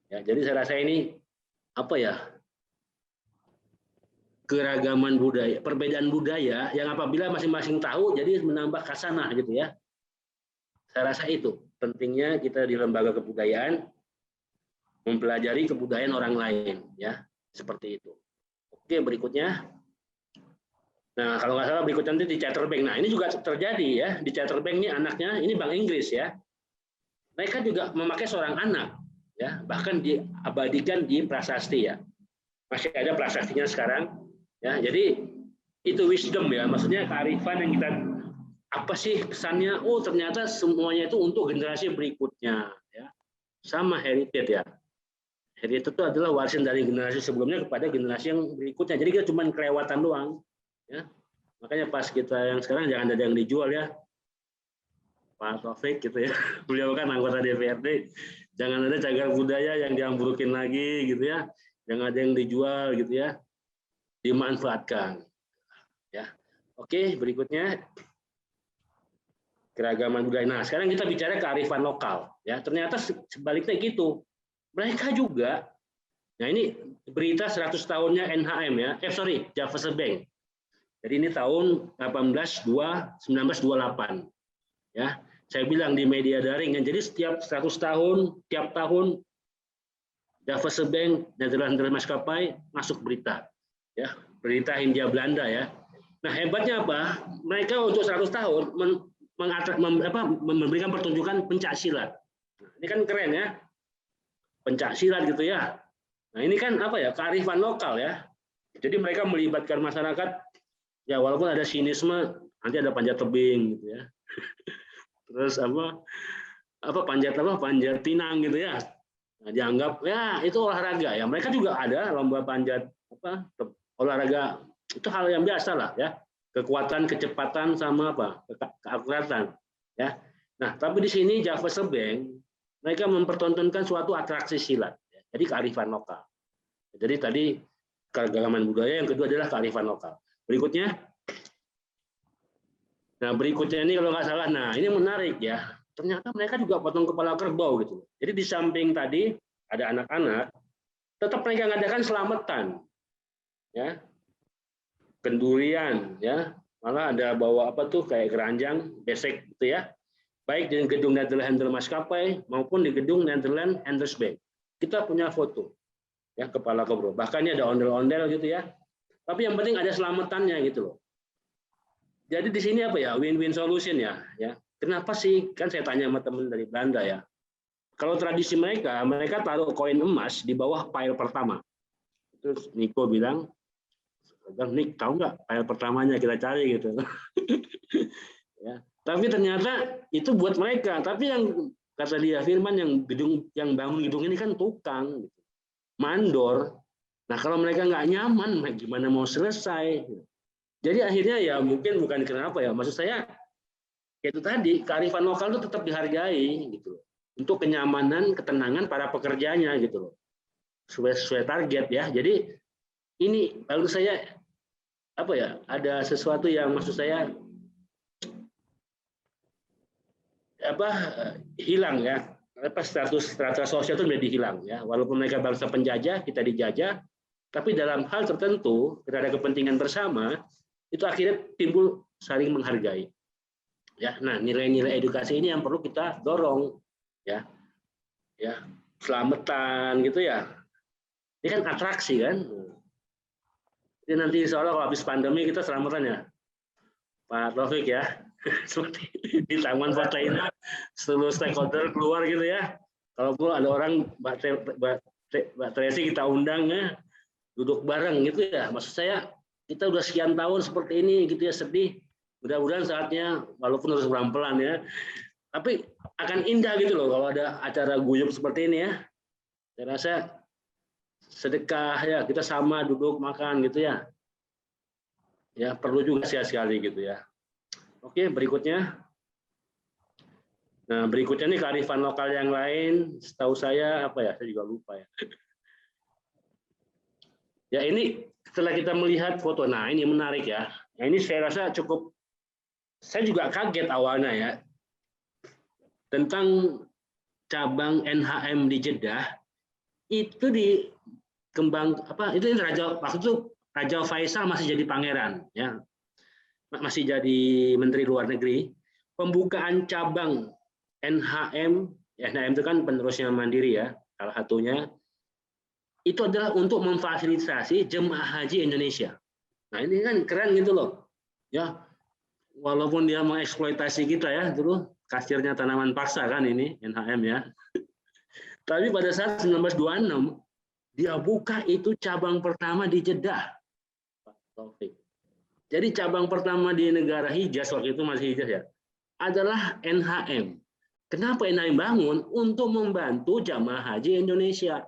Speaker 2: Ya, jadi saya rasa ini keragaman budaya, perbedaan budaya yang apabila masing-masing tahu jadi menambah khasanah gitu ya. Saya rasa itu pentingnya kita di lembaga kebudayaan mempelajari kebudayaan orang lain ya, seperti itu. Oke, berikutnya. Nah, kalau nggak salah berikutnya nanti di Charter Bank. Nah, ini juga terjadi ya, di Charter Bank ini anaknya ini Bank Inggris ya. Mereka juga memakai seorang anak ya, bahkan diabadikan di prasasti ya. Masih ada prasastinya sekarang ya. Jadi itu wisdom ya, maksudnya kearifan yang kita apa sih pesannya? Oh ternyata semuanya itu untuk generasi berikutnya ya. Sama heritage ya. Heritage itu adalah warisan dari generasi sebelumnya kepada generasi yang berikutnya. Jadi kita cuma kelewatan doang ya. Makanya pas kita yang sekarang jangan ada yang dijual ya. Pak Taufik gitu ya. Beliau kan anggota DPRD. Jangan ada cagar budaya yang diambrukin lagi gitu ya. Jangan ada yang dijual gitu ya. Dimanfaatkan. Ya. Oke, berikutnya. keragaman budaya. Nah, sekarang kita bicara kearifan lokal. Ya, ternyata sebaliknya gitu. Mereka juga, nah ini berita 100 tahunnya NHM ya, Java Bank. Jadi ini tahun 1928. Ya, saya bilang di media daring. Jadi setiap 100 tahun, tiap tahun Java Bank, Nederland Maskapai masuk berita. Ya, berita Hindia Belanda ya. Nah, hebatnya apa? Mereka untuk 100 tahun memberikan pertunjukan pencak silat. Nah, ini kan keren ya, pencak silat gitu ya. Nah, ini kan apa ya, kearifan lokal ya. Jadi mereka melibatkan masyarakat, ya walaupun ada sinisme, nanti ada panjat tebing gitu ya. Terus panjat pinang gitu ya. Nah, dianggap ya itu olahraga ya. Mereka juga ada lomba panjat olahraga, itu hal yang biasa lah ya. Kekuatan, kecepatan sama keakuratan ya. Nah, tapi di sini Java Bank mereka mempertontonkan suatu atraksi silat. Ya. Jadi kearifan lokal. Jadi tadi keragaman budaya, yang kedua adalah kearifan lokal. Berikutnya. Nah, berikutnya ini kalau nggak salah, nah ini menarik ya. Ternyata mereka juga potong kepala kerbau gitu. Jadi di samping tadi ada anak-anak, tetap mereka ngadakan selamatan. Ya. Kendurian ya, malah ada bawa kayak keranjang besek gitu ya, baik di gedung Nederland Maskapai maupun di gedung Nederland Bank. Kita punya foto ya kepala kerbau, bahkan ada ondel-ondel gitu ya, tapi yang penting ada selamatannya gitu loh. Jadi di sini apa ya, win-win solution ya. Kenapa sih, kan saya tanya sama teman dari Belanda ya, kalau tradisi mereka taruh koin emas di bawah pile pertama. Terus Niko bilang, Nik, tahu nggak file pertamanya, kita cari gitu. Ya. Tapi ternyata itu buat mereka. Tapi yang kata dia Firman, yang bangun gedung ini kan tukang, gitu. Mandor. Nah kalau mereka nggak nyaman, gimana mau selesai? Jadi akhirnya ya mungkin bukan kenapa ya. Maksud saya itu tadi kearifan lokal itu tetap dihargai gitu. Untuk kenyamanan, ketenangan para pekerjanya gitu loh. Sesuai target ya. Jadi ini lalu saya ada sesuatu yang maksud saya hilang ya, strata sosial itu menjadi hilang ya, walaupun mereka bangsa penjajah, kita dijajah, tapi dalam hal tertentu kita ada kepentingan bersama, itu akhirnya timbul saling menghargai ya. Nah, nilai-nilai edukasi ini yang perlu kita dorong ya, selamatan gitu ya, ini kan atraksi kan. Jadi nanti insya Allah kalau habis pandemi kita selamatan ya, Pak Taufik ya, seperti di Taman Fatahina, seluruh stakeholder keluar gitu ya. Kalau perlu ada orang Mbak Tracy kita undang ya, duduk bareng gitu ya. Maksud saya kita udah sekian tahun seperti ini gitu ya, sedih. Mudah-mudahan saatnya, walaupun harus pelan-pelan ya, tapi akan indah gitu loh kalau ada acara guyup seperti ini ya. Saya rasa sedekah ya, kita sama duduk makan gitu ya. Ya, perlu juga sekali gitu ya. Oke, berikutnya. Nah, berikutnya nih kearifan lokal yang lain, setahu saya saya juga lupa ya. Ya, ini setelah kita melihat foto, nah ini menarik ya. Nah, ini saya rasa cukup, saya juga kaget awalnya ya. Tentang cabang NHM di Jeddah, itu itu waktu itu Raja Faisal masih jadi pangeran ya, masih jadi menteri luar negeri. Pembukaan cabang NHM itu kan penerusnya Mandiri ya, salah satunya itu adalah untuk memfasilitasi jemaah haji Indonesia. Nah ini kan keren gitu loh ya, walaupun dia mengeksploitasi kita ya dulu, kasirnya tanaman paksa kan ini NHM ya. Tapi pada saat 1926 dia buka itu cabang pertama di Jeddah. Jadi cabang pertama di negara Hijaz, waktu itu masih Hijaz ya, adalah NHM. Kenapa NHM bangun? Untuk membantu jamaah haji Indonesia.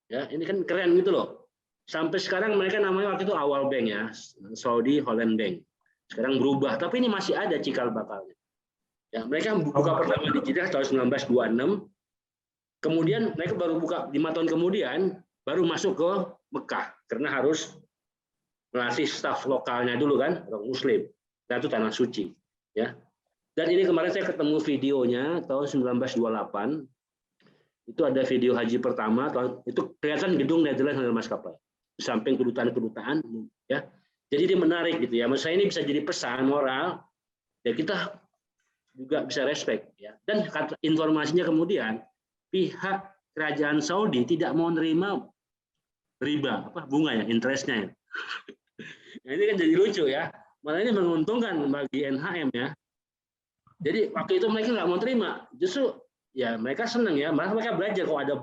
Speaker 2: Ya, ini kan keren gitu loh. Sampai sekarang mereka namanya waktu itu Awal Bank ya, Saudi Holland Bank. Sekarang berubah, tapi ini masih ada cikal bakalnya. Ya, mereka buka pertama di Jeddah tahun 1926. Kemudian mereka baru buka 5 tahun kemudian, baru masuk ke Mekah karena harus melatih staf lokalnya dulu kan, orang Muslim. Dan itu tanah suci, ya. Dan ini kemarin saya ketemu videonya tahun 1928. Itu ada video haji pertama, itu kelihatan gedung Netherlands dan maskapai. Di samping kedutaan-kedutaan, ya. Jadi ini menarik gitu ya. Menurut saya ini bisa jadi pesan moral, ya kita juga bisa respect ya. Dan informasinya kemudian pihak kerajaan Saudi tidak mau menerima riba, bunga ya, interestnya. Nah, ini kan jadi lucu ya. Malah ini menguntungkan bagi NHM ya. Jadi waktu itu mereka nggak mau terima, justru ya mereka senang ya, malah mereka belajar kalau ada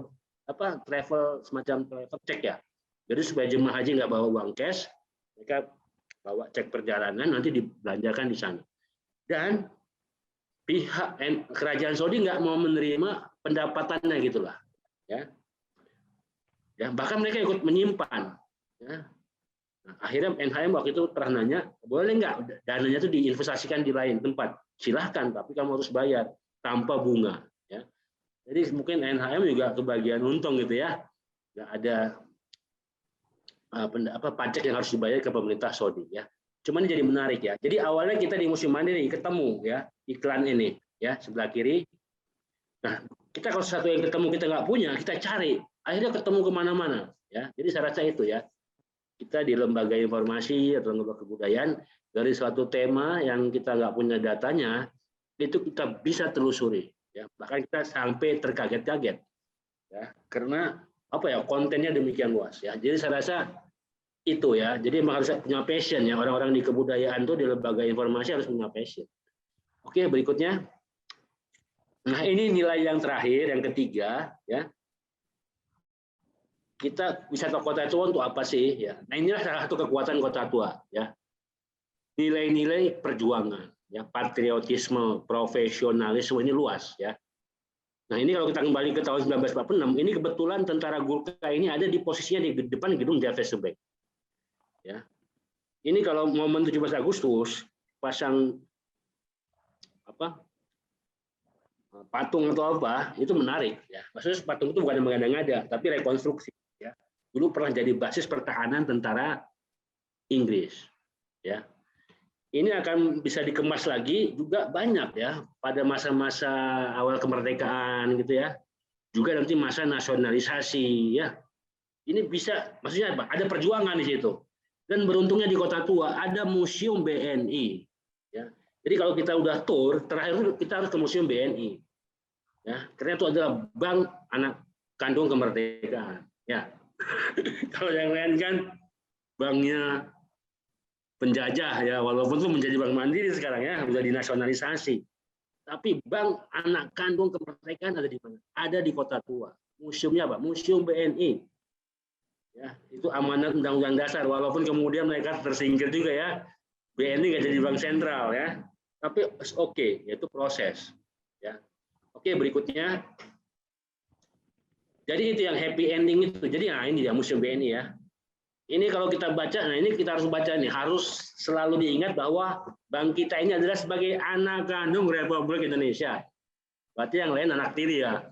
Speaker 2: travel semacam travel check ya. Jadi supaya jemaah haji nggak bawa uang cash, mereka bawa cek perjalanan nanti dibelanjakan di sana. Dan pihak kerajaan Saudi nggak mau menerima pendapatannya gitulah, ya. Ya bahkan mereka ikut menyimpan. Ya. Nah, akhirnya NHM waktu itu pernah nanya, boleh nggak dananya itu diinvestasikan di lain tempat? Silahkan, tapi kamu harus bayar tanpa bunga. Ya. Jadi mungkin NHM juga kebagian untung gitu ya, nggak ada pajak yang harus dibayar ke pemerintah Saudi ya. Cuman jadi menarik ya. Jadi awalnya kita di Museum Mandiri ketemu ya iklan ini ya sebelah kiri. Nah kita kalau satu yang ketemu kita nggak punya, kita cari. Akhirnya ketemu kemana-mana ya. Jadi saya rasa itu ya. Kita di lembaga informasi atau lembaga kebudayaan dari suatu tema yang kita nggak punya datanya itu kita bisa telusuri ya, bahkan kita sampai terkaget-kaget ya, karena kontennya demikian luas ya. Jadi saya rasa itu ya, jadi memang harus punya passion ya, orang-orang di kebudayaan tuh di lembaga informasi harus punya passion. Oke, berikutnya, nah ini nilai yang terakhir, yang ketiga ya. Kita wisata kota tua untuk apa sih ya? Nah inilah salah satu kekuatan kota tua ya. Nilai-nilai perjuangan ya, patriotisme, profesionalisme ini luas ya. Nah ini kalau kita kembali ke tahun 1946, ini kebetulan tentara Gurkha ini ada di posisinya di depan gedung Javessebeek. Ya. Ini kalau momen 17 Agustus pasang patung atau apa itu menarik ya. Maksudnya patung itu bukan yang mengada-ngada, tapi rekonstruksi. Dulu pernah jadi basis pertahanan tentara Inggris. Ya, ini akan bisa dikemas lagi juga banyak ya pada masa-masa awal kemerdekaan gitu ya. Juga nanti masa nasionalisasi ya. Ini bisa, maksudnya apa? Ada perjuangan di situ. Dan beruntungnya di Kota Tua ada Museum BNI. Ya, jadi kalau kita udah tour, terakhir kita harus ke Museum BNI. Ya, karena itu adalah bank anak kandung kemerdekaan. Ya. Kalau yang lain kan banknya penjajah ya, walaupun itu menjadi bank mandiri sekarang ya, sudah dinasionalisasi. Tapi bank anak kandung kemerdekaan ada di mana? Ada di Kota Tua. Museumnya apa? Museum BNI. Ya, itu amanat Undang-Undang Dasar. Walaupun kemudian mereka tersingkir juga ya, BNI nggak jadi bank sentral ya. Tapi oke, yaitu proses. Ya, oke berikutnya. Jadi itu yang happy ending itu. Jadi nah ini dia Museum BNI ya. Ini kalau kita baca, nah ini kita harus baca nih, harus selalu diingat bahwa bank kita ini adalah sebagai anak kandung Republik Indonesia. Berarti yang lain anak tiri ya.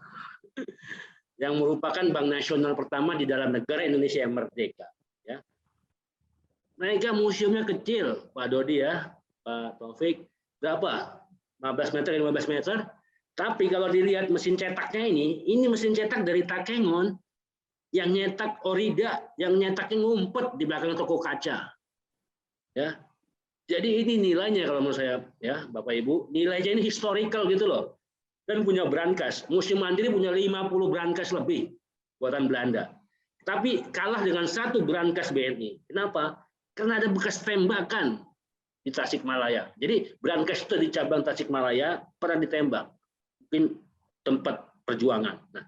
Speaker 2: Yang merupakan bank nasional pertama di dalam negara Indonesia yang merdeka. Ya. Mereka museumnya kecil, Pak Dodi ya, Pak Taufik, berapa? 15 meter, 15 meter. Tapi kalau dilihat mesin cetaknya ini mesin cetak dari Takengon, yang nyetak Orida, yang nyetaknya ngumpet di belakang toko kaca. Ya. Jadi ini nilainya kalau menurut saya ya, Bapak Ibu, nilainya ini historical gitu loh. Dan punya brankas. Museum Mandiri punya 50 brankas lebih buatan Belanda. Tapi kalah dengan satu brankas BNI. Kenapa? Karena ada bekas tembakan di Tasikmalaya. Jadi brankas itu di cabang Tasikmalaya pernah ditembak. Mungkin tempat perjuangan. Nah,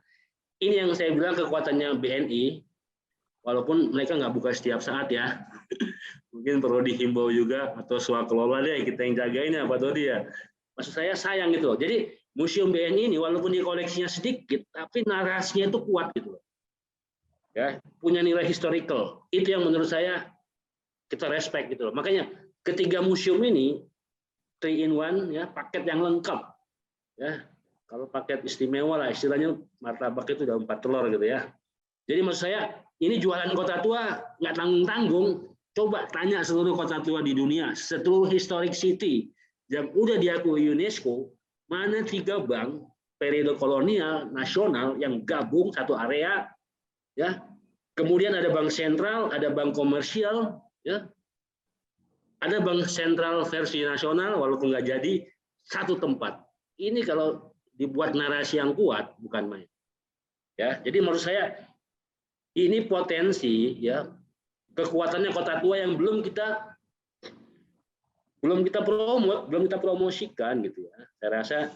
Speaker 2: ini yang saya bilang kekuatannya BNI, walaupun mereka nggak buka setiap saat ya. Mungkin perlu dihimbau juga atau swakelola deh kita yang jagain ya Pak Dodi ya. Maksud saya sayang gitu loh. Jadi Museum BNI ini walaupun di koleksinya sedikit, tapi narasinya itu kuat gitu loh. Ya, punya nilai historical. Itu yang menurut saya kita respect gitu loh. Makanya ketiga museum ini 3 in 1 ya, paket yang lengkap. Ya. Kalau paket istimewa lah, istilahnya martabak itu udah 4 telur gitu ya. Jadi maksud saya, ini jualan Kota Tua nggak tanggung-tanggung. Coba tanya seluruh kota tua di dunia, seluruh historic city. yang udah diakui UNESCO, mana 3 bank periode kolonial nasional yang gabung satu area, ya. Kemudian ada bank sentral, ada bank komersial, ya. Ada bank sentral versi nasional, walaupun nggak jadi satu tempat. Ini kalau dibuat narasi yang kuat, bukan main. Ya, jadi menurut saya ini potensi, ya, kekuatannya Kota Tua yang belum kita promosikan gitu ya. Saya rasa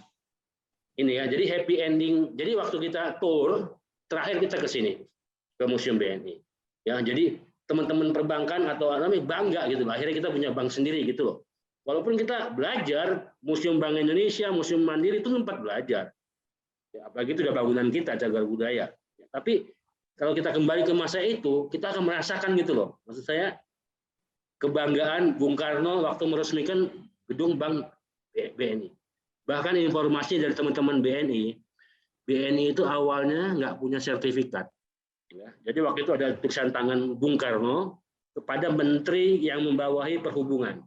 Speaker 2: ini ya. Jadi happy ending. Jadi waktu kita tour terakhir kita ke sini ke Museum BNI. Ya, jadi teman-teman perbankan atau namanya bangga gitu. Akhirnya kita punya bank sendiri gitu loh. Walaupun kita belajar Museum Bank Indonesia, Museum Mandiri itu tempat belajar. Ya, apalagi itu udah bangunan kita, cagar budaya. Ya, tapi kalau kita kembali ke masa itu, kita akan merasakan gitu loh. Maksud saya kebanggaan Bung Karno waktu meresmikan gedung Bank BNI. Bahkan informasi dari teman-teman BNI itu awalnya nggak punya sertifikat. Ya, jadi waktu itu ada tulisan tangan Bung Karno kepada menteri yang membawahi perhubungan.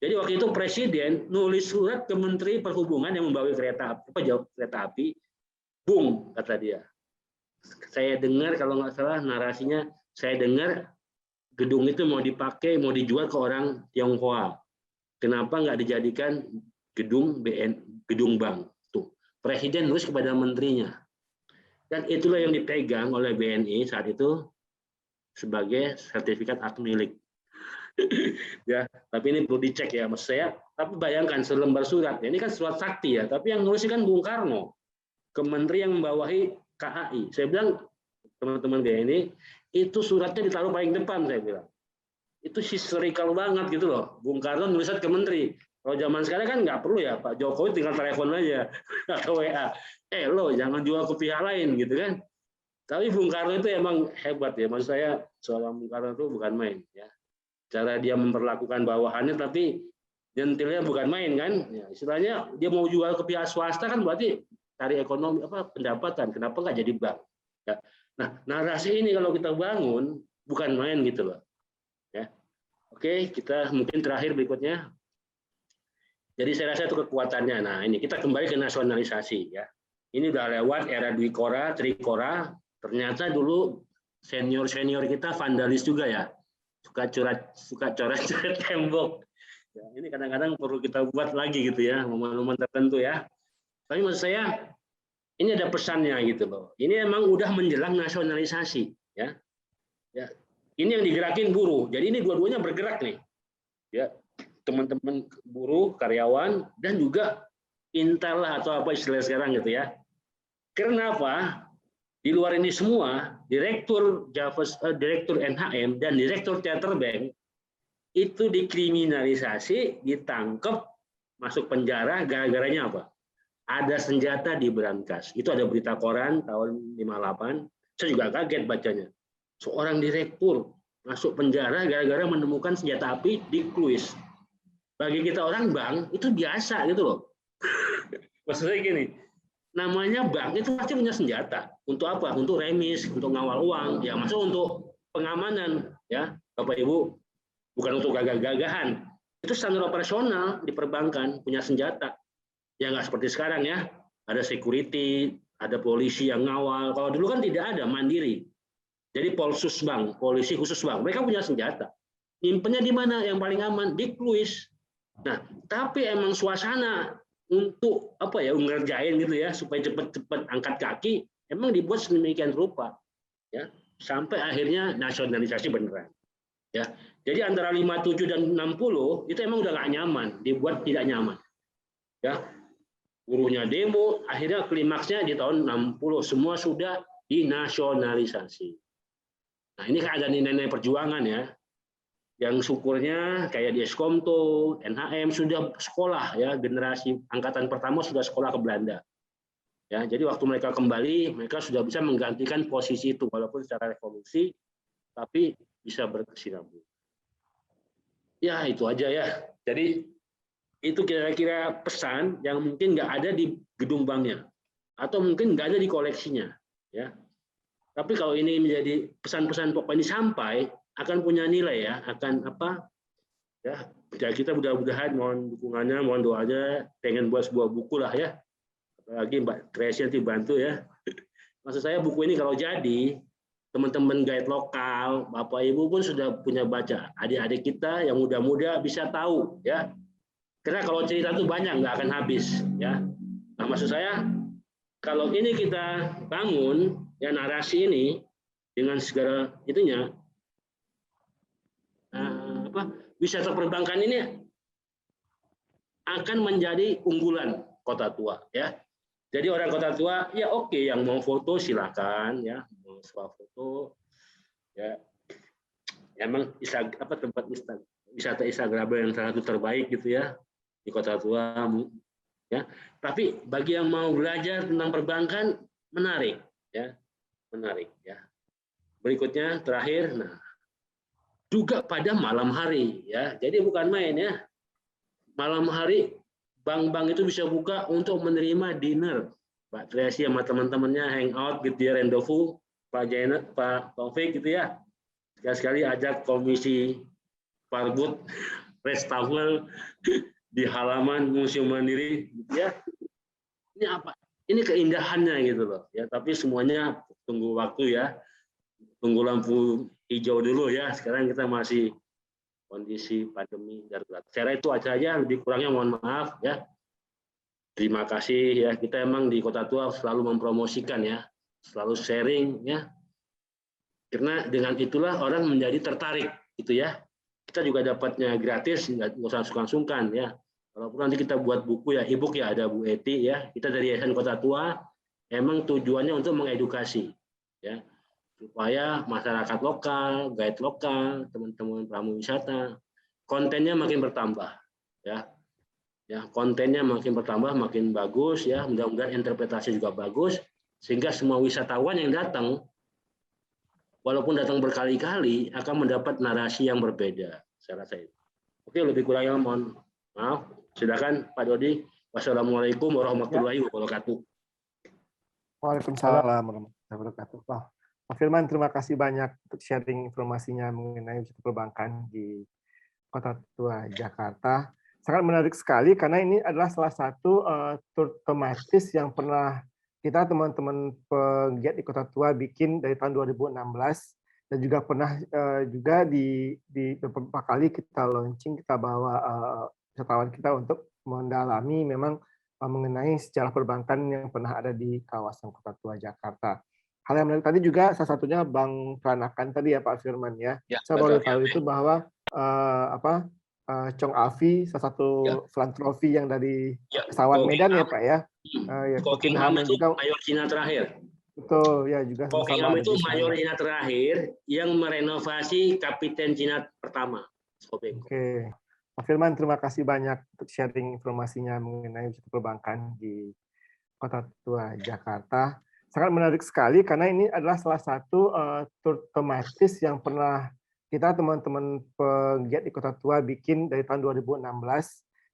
Speaker 2: Jadi waktu itu Presiden nulis surat ke Menteri Perhubungan yang membawahi kereta api, Bung, kata dia. Saya dengar kalau nggak salah narasinya, saya dengar gedung itu mau dipakai, mau dijual ke orang Tionghoa. Kenapa nggak dijadikan gedung bank? Tuh, Presiden nulis kepada menterinya. Dan itulah yang dipegang oleh BNI saat itu sebagai sertifikat hak milik. Ya, tapi ini perlu dicek ya, maksud saya. Tapi bayangkan selembar surat, ini kan surat sakti ya, tapi yang nulis kan Bung Karno ke menteri yang membawahi KAI. Saya bilang teman-teman BNI itu suratnya ditaruh paling depan, saya bilang. Itu historical banget gitu loh. Bung Karno nulis ke menteri. Kalau zaman sekarang kan nggak perlu ya, Pak Jokowi tinggal telepon aja atau WA. Lo jangan jual ke pihak lain gitu kan. Tapi Bung Karno itu emang hebat ya. Maksud saya seorang Bung Karno itu bukan main ya. Cara dia memperlakukan bawahannya tapi nyentilnya bukan main kan. Ya, istilahnya dia mau jual ke pihak swasta kan berarti cari ekonomi pendapatan. Kenapa nggak jadi bank? Ya. Nah, narasi ini kalau kita bangun bukan main gitu loh. Ya. Oke, kita mungkin terakhir berikutnya. Jadi saya rasa itu kekuatannya. Nah, ini kita kembali ke nasionalisasi ya. Ini udah lewat era Dwikora, Trikora. Ternyata dulu senior kita vandalis juga ya. Suka coret-coret tembok. Ya, ini kadang-kadang perlu kita buat lagi gitu ya, momen-momen tertentu ya. Tapi maksud saya ini ada pesannya gitu loh. Ini emang udah menjelang nasionalisasi ya. Ya. Ini yang digerakin buruh. Jadi ini dua-duanya bergerak nih. Ya, teman-teman buruh, karyawan dan juga Intel lah atau apa istilah sekarang gitu ya. Kenapa? Di luar ini semua, direktur NHM dan direktur Teater Bank itu dikriminalisasi, ditangkap, masuk penjara gara-garanya apa? Ada senjata di berangkas. Itu ada berita koran tahun 58. Saya juga kaget bacanya. Seorang direktur masuk penjara gara-gara menemukan senjata api di Kluis. Bagi kita orang bank itu biasa gitu loh. Maksudnya gini, namanya bank itu pasti punya senjata. Untuk apa? Untuk remis, untuk ngawal uang, ya masuk untuk pengamanan, ya Bapak Ibu, bukan untuk gagah-gagahan. Itu standar operasional di perbankan punya senjata. Ya nggak seperti sekarang ya, ada security, ada polisi yang ngawal. Kalau dulu kan tidak ada, mandiri. Jadi Polsus Bank, polisi khusus bank, mereka punya senjata. Nyimpennya di mana yang paling aman? Di Kluis. Nah, tapi emang suasana untuk apa ya ngerjain gitu ya supaya cepat-cepat angkat kaki emang dibuat sedemikian rupa ya sampai akhirnya nasionalisasi beneran ya. Jadi antara 57 dan 60 itu emang udah nggak nyaman, dibuat tidak nyaman ya. Buruhnya demo, akhirnya klimaksnya di tahun 60 semua sudah dinasionalisasi. Nah, ini kan ada nilai perjuangan ya. Yang syukurnya kayak di Eskomto, NHM sudah sekolah ya, generasi angkatan pertama sudah sekolah ke Belanda. Ya, jadi waktu mereka kembali, mereka sudah bisa menggantikan posisi itu walaupun secara revolusi tapi bisa berkesinambungan. Ya, itu aja ya. Jadi itu kira-kira pesan yang mungkin nggak ada di gedung banknya atau mungkin nggak ada di koleksinya ya. Tapi kalau ini menjadi pesan-pesan pokok ini sampai akan punya nilai ya, akan apa? Ya, kita mudah-mudahan mohon dukungannya, mohon doanya, pengen buat sebuah buku lah ya. Apalagi Mbak Tracy nanti bantu ya. Maksud saya buku ini kalau jadi, teman-teman guide lokal, Bapak Ibu pun sudah punya baca. Adik-adik kita yang muda-muda bisa tahu ya. Karena kalau cerita itu banyak, nggak akan habis ya. Nah, maksud saya kalau ini kita bangun ya narasi ini dengan segala itunya, wisata perbankan ini akan menjadi unggulan Kota Tua ya. Jadi orang Kota Tua ya oke, yang mau foto silakan ya, mau foto ya. Emang tempat wisata Instagram yang salah satu terbaik gitu ya di Kota Tua ya. Tapi bagi yang mau belajar tentang perbankan menarik ya, menarik ya. Berikutnya terakhir, nah juga pada malam hari ya. Jadi bukan main ya. Malam hari bank-bank itu bisa buka untuk menerima dinner. Pak Tracy sama teman-temannya hangout gitu ya, rendezvous, Pak Jainat, Pak Taufik gitu ya. Sekali-sekali ajak komisi Parbud Restafel di halaman Museum Mandiri gitu ya. Ini apa? Ini keindahannya gitu loh ya, tapi semuanya tunggu waktu ya. Tunggu lampu hijau dulu ya. Sekarang kita masih kondisi pandemi darurat. Saya itu aja, lebih kurangnya mohon maaf ya. Terima kasih ya. Kita emang di Kota Tua selalu mempromosikan ya, selalu sharing ya. Karena dengan itulah orang menjadi tertarik gitu ya. Kita juga dapatnya gratis, nggak usah sungkan-sungkan ya. Walaupun nanti kita buat buku ya, e-book ya, ada Bu Eti ya. Kita dari Yayasan Kota Tua emang tujuannya untuk mengedukasi ya, supaya masyarakat lokal, guide lokal, teman-teman pramu wisata, kontennya makin bertambah ya. Ya, kontennya makin bertambah, makin bagus ya. Mudah-mudahan interpretasi juga bagus sehingga semua wisatawan yang datang walaupun datang berkali-kali akan mendapat narasi yang berbeda. Saya rasa itu. Oke, lebih kurangnya mohon maaf. Silakan Pak Dodi. Wassalamualaikum warahmatullahi wabarakatuh.
Speaker 1: Waalaikumsalam warahmatullahi wabarakatuh. Pak Firman, terima kasih banyak untuk sharing informasinya mengenai wisata perbankan di Kota Tua Jakarta. Sangat menarik sekali karena ini adalah salah satu tur tematis yang pernah kita teman-teman penggiat di Kota Tua bikin dari tahun 2016 dan juga pernah juga di beberapa kali kita launching, kita bawa wisatawan kita untuk mendalami memang mengenai sejarah perbankan yang pernah ada di kawasan Kota Tua Jakarta. Hal yang menarik tadi juga salah satunya Bank Peranakan tadi ya Pak Firman ya. Saya baru tahu itu bahwa Chong Afi, salah satu filantropi yang dari pesawat Medan ya Pak ya.
Speaker 2: Kokingham itu mayor Cina terakhir.
Speaker 1: Betul ya, juga
Speaker 2: Kokingham itu mayor Cina terakhir yang merenovasi Kapiten Cina pertama.
Speaker 1: Oke. Pak Firman, terima kasih banyak untuk sharing informasinya mengenai wisata perbankan di Kota Tua Jakarta. Sangat menarik sekali karena ini adalah salah satu tur tematis yang pernah kita teman-teman penggiat di Kota Tua bikin dari tahun 2016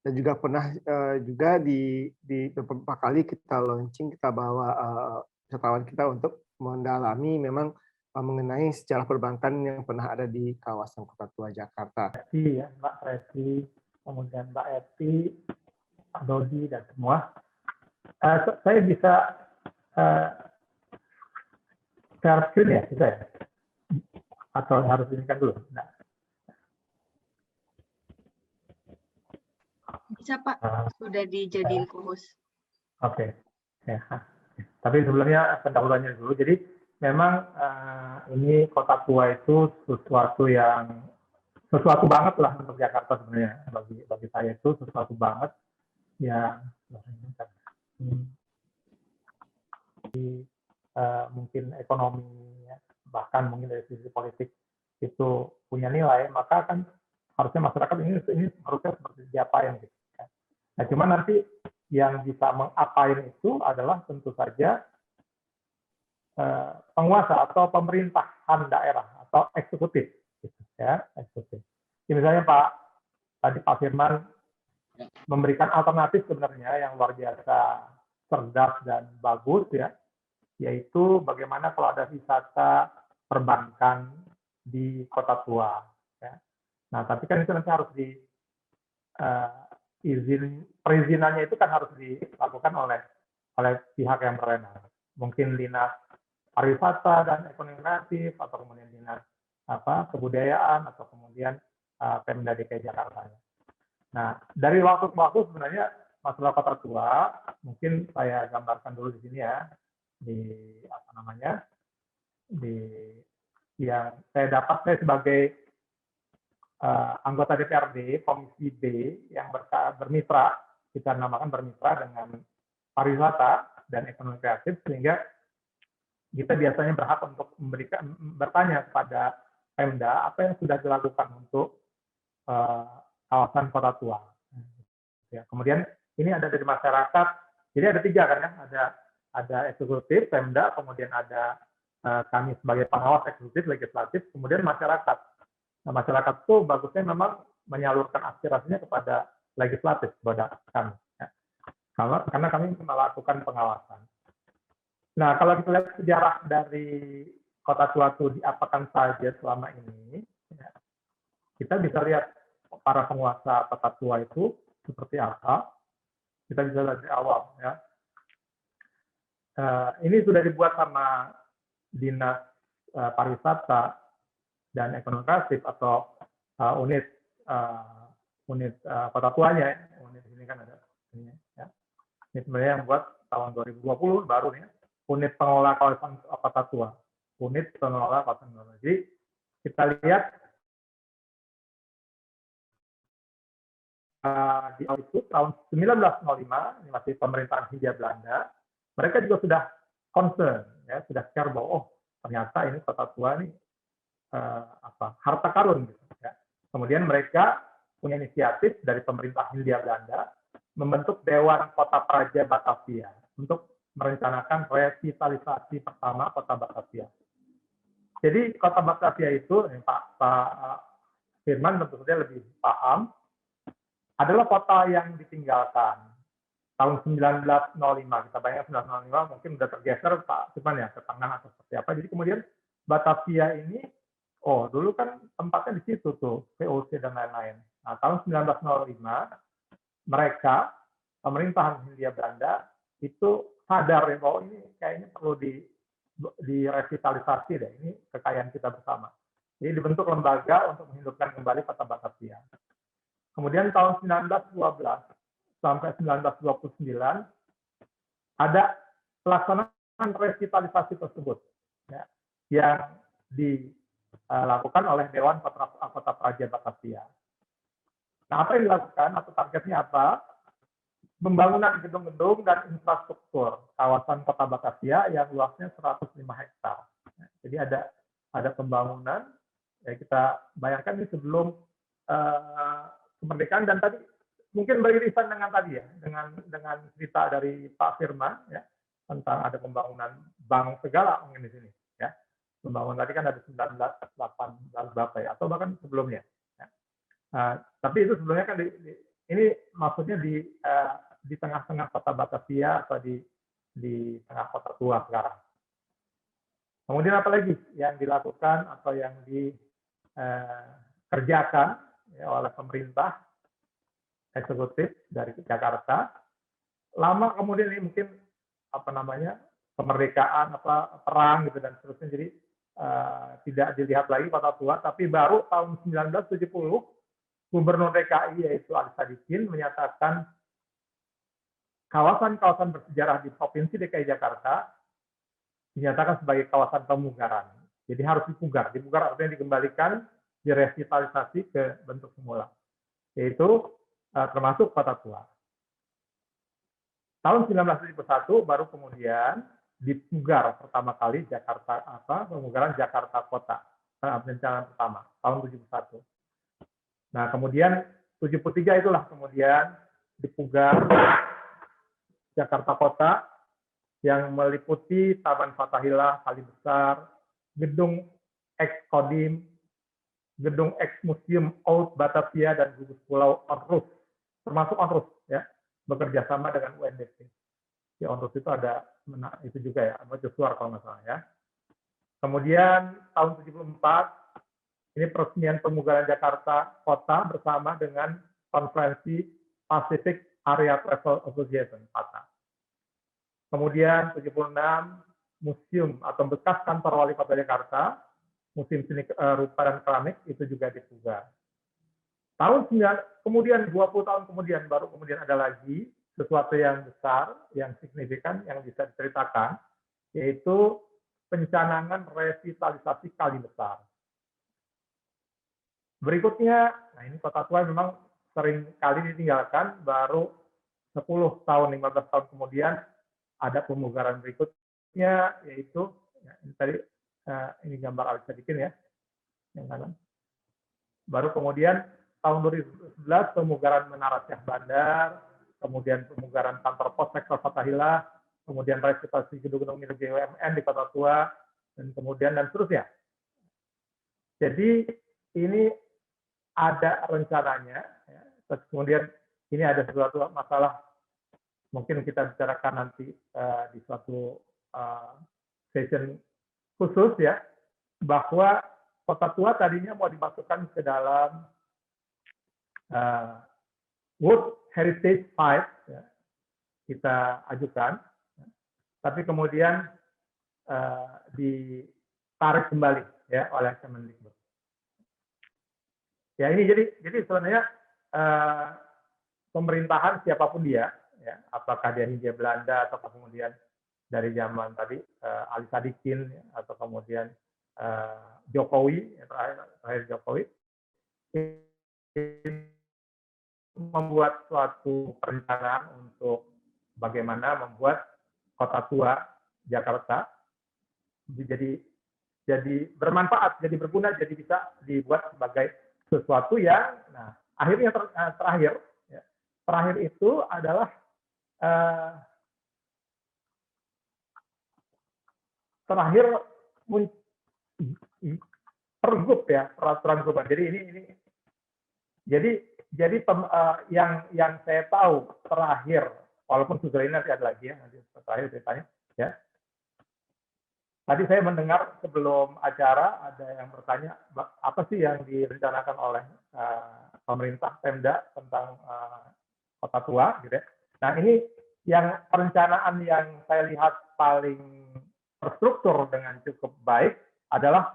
Speaker 1: dan juga pernah juga di beberapa kali kita launching, kita bawa wisatawan kita untuk mendalami memang mengenai sejarah perbankan yang pernah ada di kawasan Kota Tua Jakarta.
Speaker 3: Ya, Mbak Resi, kemudian Mbak Eti, Pak Dodi, dan semua. Saya bisa share screen ya, bisa ya? Atau harus ini kan dulu? Nah.
Speaker 4: Bisa Pak, sudah dijadiin co-host.
Speaker 3: Oke. Ya. Tapi sebelumnya pendahuluannya dulu. Jadi memang ini Kota Tua itu sesuatu banget lah untuk Jakarta sebenarnya. Bagi saya itu sesuatu banget yang mungkin ekonomi, bahkan mungkin dari sisi politik itu punya nilai, maka kan harusnya masyarakat ini harusnya seperti diapain gitu. Nah, cuma nanti yang bisa mengapain itu adalah tentu saja penguasa atau pemerintahan daerah atau eksekutif, gitu, ya, eksekutif. Jadi misalnya Pak Firman memberikan alternatif sebenarnya yang luar biasa cerdas dan bagus ya, yaitu bagaimana kalau ada wisata perbankan di Kota Tua. Ya. Nah, tapi kan itu nanti harus perizinannya itu kan harus dilakukan oleh pihak yang berwenang. Mungkin dinas pariwisata dan ekonomi kreatif, atau kemudian dinas kebudayaan, atau kemudian Pemda DKI Jakarta. Nah, dari waktu ke waktu sebenarnya masalah kota tua, mungkin saya gambarkan dulu di sini ya, yang saya dapat, saya sebagai anggota DPRD Komisi B yang bermitra, kita namakan bermitra dengan pariwisata dan ekonomi kreatif, sehingga kita biasanya berhak untuk bertanya kepada Pemda apa yang sudah dilakukan untuk kawasan kota tua. Ya, kemudian ini ada dari masyarakat, jadi ada 3 kan ya, ada eksekutif, Pemda, kemudian ada kami sebagai pengawas eksekutif, legislatif, kemudian masyarakat. Nah, masyarakat itu bagusnya memang menyalurkan aspirasinya kepada legislatif, kepada kami. Ya. Karena kami melakukan pengawasan. Nah, kalau kita lihat sejarah dari kota tua itu diapakan saja selama ini, ya, kita bisa lihat para penguasa kota tua itu seperti apa. Kita bisa lihat dari awal. Ya. Ini sudah dibuat sama Dinas Pariwisata dan Ekonomi Kreatif atau unit kota tuanya. Unit ini kan ada ini, ya. Ini sebenarnya yang buat tahun 2020 baru ya. Unit pengelola kawasan kota tua. Unit pengelola kawasan kota tua. Jadi kita lihat di awal itu tahun 1905, ini masih pemerintahan Hindia Belanda, mereka juga sudah concern, ya, sudah care bahwa ternyata ini kota tua ini harta karun, gitu, ya. Kemudian mereka punya inisiatif dari pemerintah Hindia Belanda membentuk Dewan Kota Praja Batavia untuk merencanakan revitalisasi pertama kota Batavia. Jadi kota Batavia itu, Pak Firman tentu saja lebih paham, adalah kota yang ditinggalkan. Tahun 1905, kita bayangkan 1905 mungkin sudah tergeser Pak Firman ya, ke tengah atau seperti apa. Jadi kemudian Batavia ini, dulu kan tempatnya di situ tuh, VOC dan lain-lain. Nah, tahun 1905, mereka, pemerintahan Hindia Belanda, itu sadar ya, bahwa ini kayaknya perlu direvitalisasi deh, ini kekayaan kita bersama. Jadi dibentuk lembaga untuk menghidupkan kembali kota Batavia. Kemudian tahun 1912 sampai 1929 ada pelaksanaan revitalisasi tersebut, ya, yang dilakukan oleh Dewan Kota Praja Batavia. Nah, apa yang dilakukan atau targetnya apa? Pembangunan gedung-gedung dan infrastruktur kawasan kota Batavia yang luasnya 105 hektar. Jadi ada pembangunan, ya, kita bayangkan ini sebelum kemerdekaan, dan tadi mungkin beririsan dengan tadi ya, dengan cerita dari Pak Firman ya, tentang ada pembangunan bank segala mungkin di sini ya. Pembangunan tadi kan ada 1918 berapa ya, atau bahkan sebelumnya. Ya. Tapi itu sebelumnya kan ini maksudnya di tengah-tengah kota Batavia atau di tengah kota tua sekarang. Kemudian apa lagi yang dilakukan atau yang dikerjakan ya, oleh pemerintah eksekutif dari Jakarta? Lama kemudian ini mungkin kemerdekaan, perang gitu dan seterusnya, jadi tidak dilihat lagi kota tua. Tapi baru tahun 1970 Gubernur DKI yaitu Ali Sadikin menyatakan kawasan-kawasan bersejarah di Provinsi DKI Jakarta dinyatakan sebagai kawasan pemugaran. Jadi harus dipugar artinya dikembalikan, direvitalisasi ke bentuk semula, yaitu termasuk kota tua. Tahun 1971 baru kemudian dipugar pertama kali pemugaran Jakarta Kota, perencanaan pertama tahun 71. Nah, kemudian 73 itulah kemudian dipugar Jakarta Kota yang meliputi Taman Fathahillah, Kali Besar, gedung ex-Kodim, gedung ex-Museum Oud Batavia, dan gugus pulau Onrus, termasuk Onrus ya, bekerja sama dengan UNDP. Di Onrus itu ada itu juga ya, Joshua kalau nggak salah ya. Kemudian tahun 74 Ini peresmian pemugaran Jakarta Kota bersama dengan konferensi Pacific Area Travel Association (PATA). Kemudian 76 museum atau bekas kantor wali kota Jakarta, museum seni rupa dan keramik itu juga dipugar. Kemudian 20 tahun kemudian baru kemudian ada lagi sesuatu yang besar, yang signifikan, yang bisa diceritakan, yaitu pencanangan revitalisasi Kali Besar. Berikutnya, nah ini Kota Tua memang sering kali ditinggalkan, baru 10 tahun, 15 tahun kemudian ada pemugaran berikutnya, yaitu, ya, ini tadi, ini gambar Alisa Dikin ya, yang kanan. Baru kemudian tahun 2011 pemugaran Menara Syah Bandar, kemudian pemugaran kantor pos sektor Fathahillah, kemudian revitalisasi gedung-gedung milik BUMN di Kota Tua, dan kemudian dan seterusnya. Jadi ini ada rencananya, ya. Terus kemudian ini ada suatu masalah, mungkin kita bicarakan nanti di suatu session khusus ya, bahwa Kota Tua tadinya mau dimasukkan ke dalam World Heritage Site, ya, kita ajukan, tapi kemudian ditarik kembali ya oleh Kemendikbud. Ya ini jadi sebenarnya pemerintahan siapapun dia, ya, apakah dia Hindia Belanda atau kemudian dari zaman tadi Ali Sadikin ya, atau kemudian Jokowi, ya, terakhir Jokowi, membuat suatu perencanaan untuk bagaimana membuat Kota Tua Jakarta jadi bermanfaat, jadi berguna, jadi bisa dibuat sebagai sesuatu yang, nah akhirnya terakhir itu adalah pergub ya, peraturan gubernur. Jadi yang saya tahu terakhir, walaupun sudah ini nanti ada lagi ya, nanti terakhir ceritanya ya. Tadi saya mendengar sebelum acara ada yang bertanya apa sih yang direncanakan oleh pemerintah Pemda tentang Kota Tua, gitu ya. Nah ini yang perencanaan yang saya lihat paling terstruktur dengan cukup baik adalah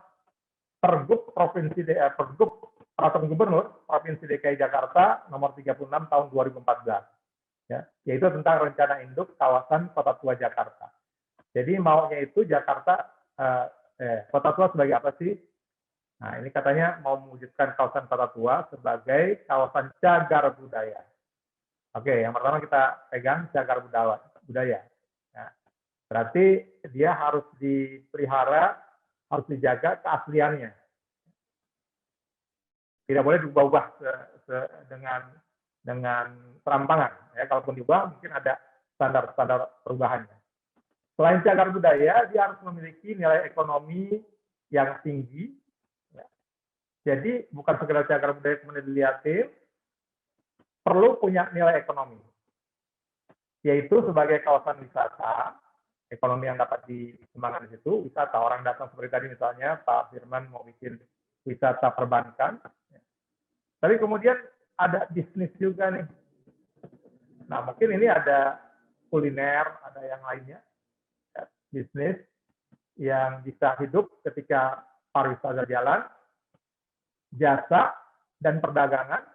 Speaker 3: Pergub Peraturan Gubernur Provinsi DKI Jakarta nomor 36 tahun 2014, ya, yaitu tentang rencana induk kawasan Kota Tua Jakarta. Jadi maunya itu Jakarta, Kota Tua sebagai apa sih? Nah ini katanya mau mewujudkan kawasan Kota Tua sebagai kawasan cagar budaya. Oke, yang pertama kita pegang cagar budaya. Nah, berarti dia harus dipelihara, harus dijaga keasliannya. Tidak boleh diubah-ubah dengan perampangan. Ya, kalaupun diubah mungkin ada standar perubahannya. Selain cagar budaya, dia harus memiliki nilai ekonomi yang tinggi. Ya. Jadi bukan sekedar cagar budaya kemudian dilihatin, perlu punya nilai ekonomi. Yaitu sebagai kawasan wisata, ekonomi yang dapat dikembangkan di situ, wisata. Orang datang seperti tadi misalnya, Pak Firman mau bikin wisata perbankan. Ya. Tapi kemudian ada bisnis juga nih. Nah mungkin ini ada kuliner, ada yang lainnya. Bisnis yang bisa hidup ketika pariwisata jalan, jasa, dan perdagangan,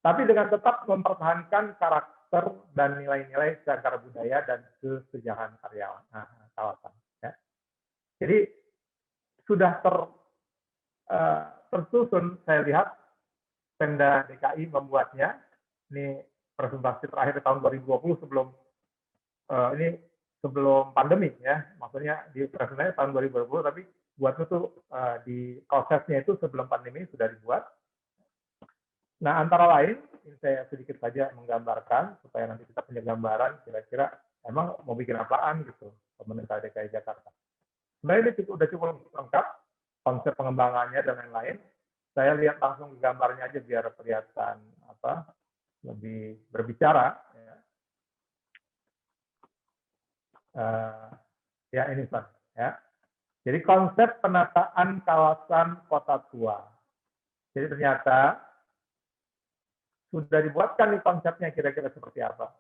Speaker 3: tapi dengan tetap mempertahankan karakter dan nilai-nilai cagar budaya dan kesejahteraan karyawan kawasan. Ya. Jadi sudah tersusun, saya lihat Pemda DKI membuatnya. Ini presentasi terakhir tahun 2020 sebelum pandemi ya, maksudnya di presentasinya tahun 2020, tapi buatnya tuh di prosesnya itu sebelum pandemi sudah dibuat. Nah antara lain, ini saya sedikit saja menggambarkan supaya nanti kita punya gambaran kira-kira emang mau bikin apaan gitu pemerintah DKI Jakarta. Sebenarnya ini sudah cukup lengkap konsep pengembangannya dan lain-lain. Saya lihat langsung gambarnya aja biar kelihatan lebih berbicara. Ya ini Pak. Ya. Jadi konsep penataan kawasan kota tua. Jadi ternyata sudah dibuatkan nih konsepnya kira-kira seperti apa.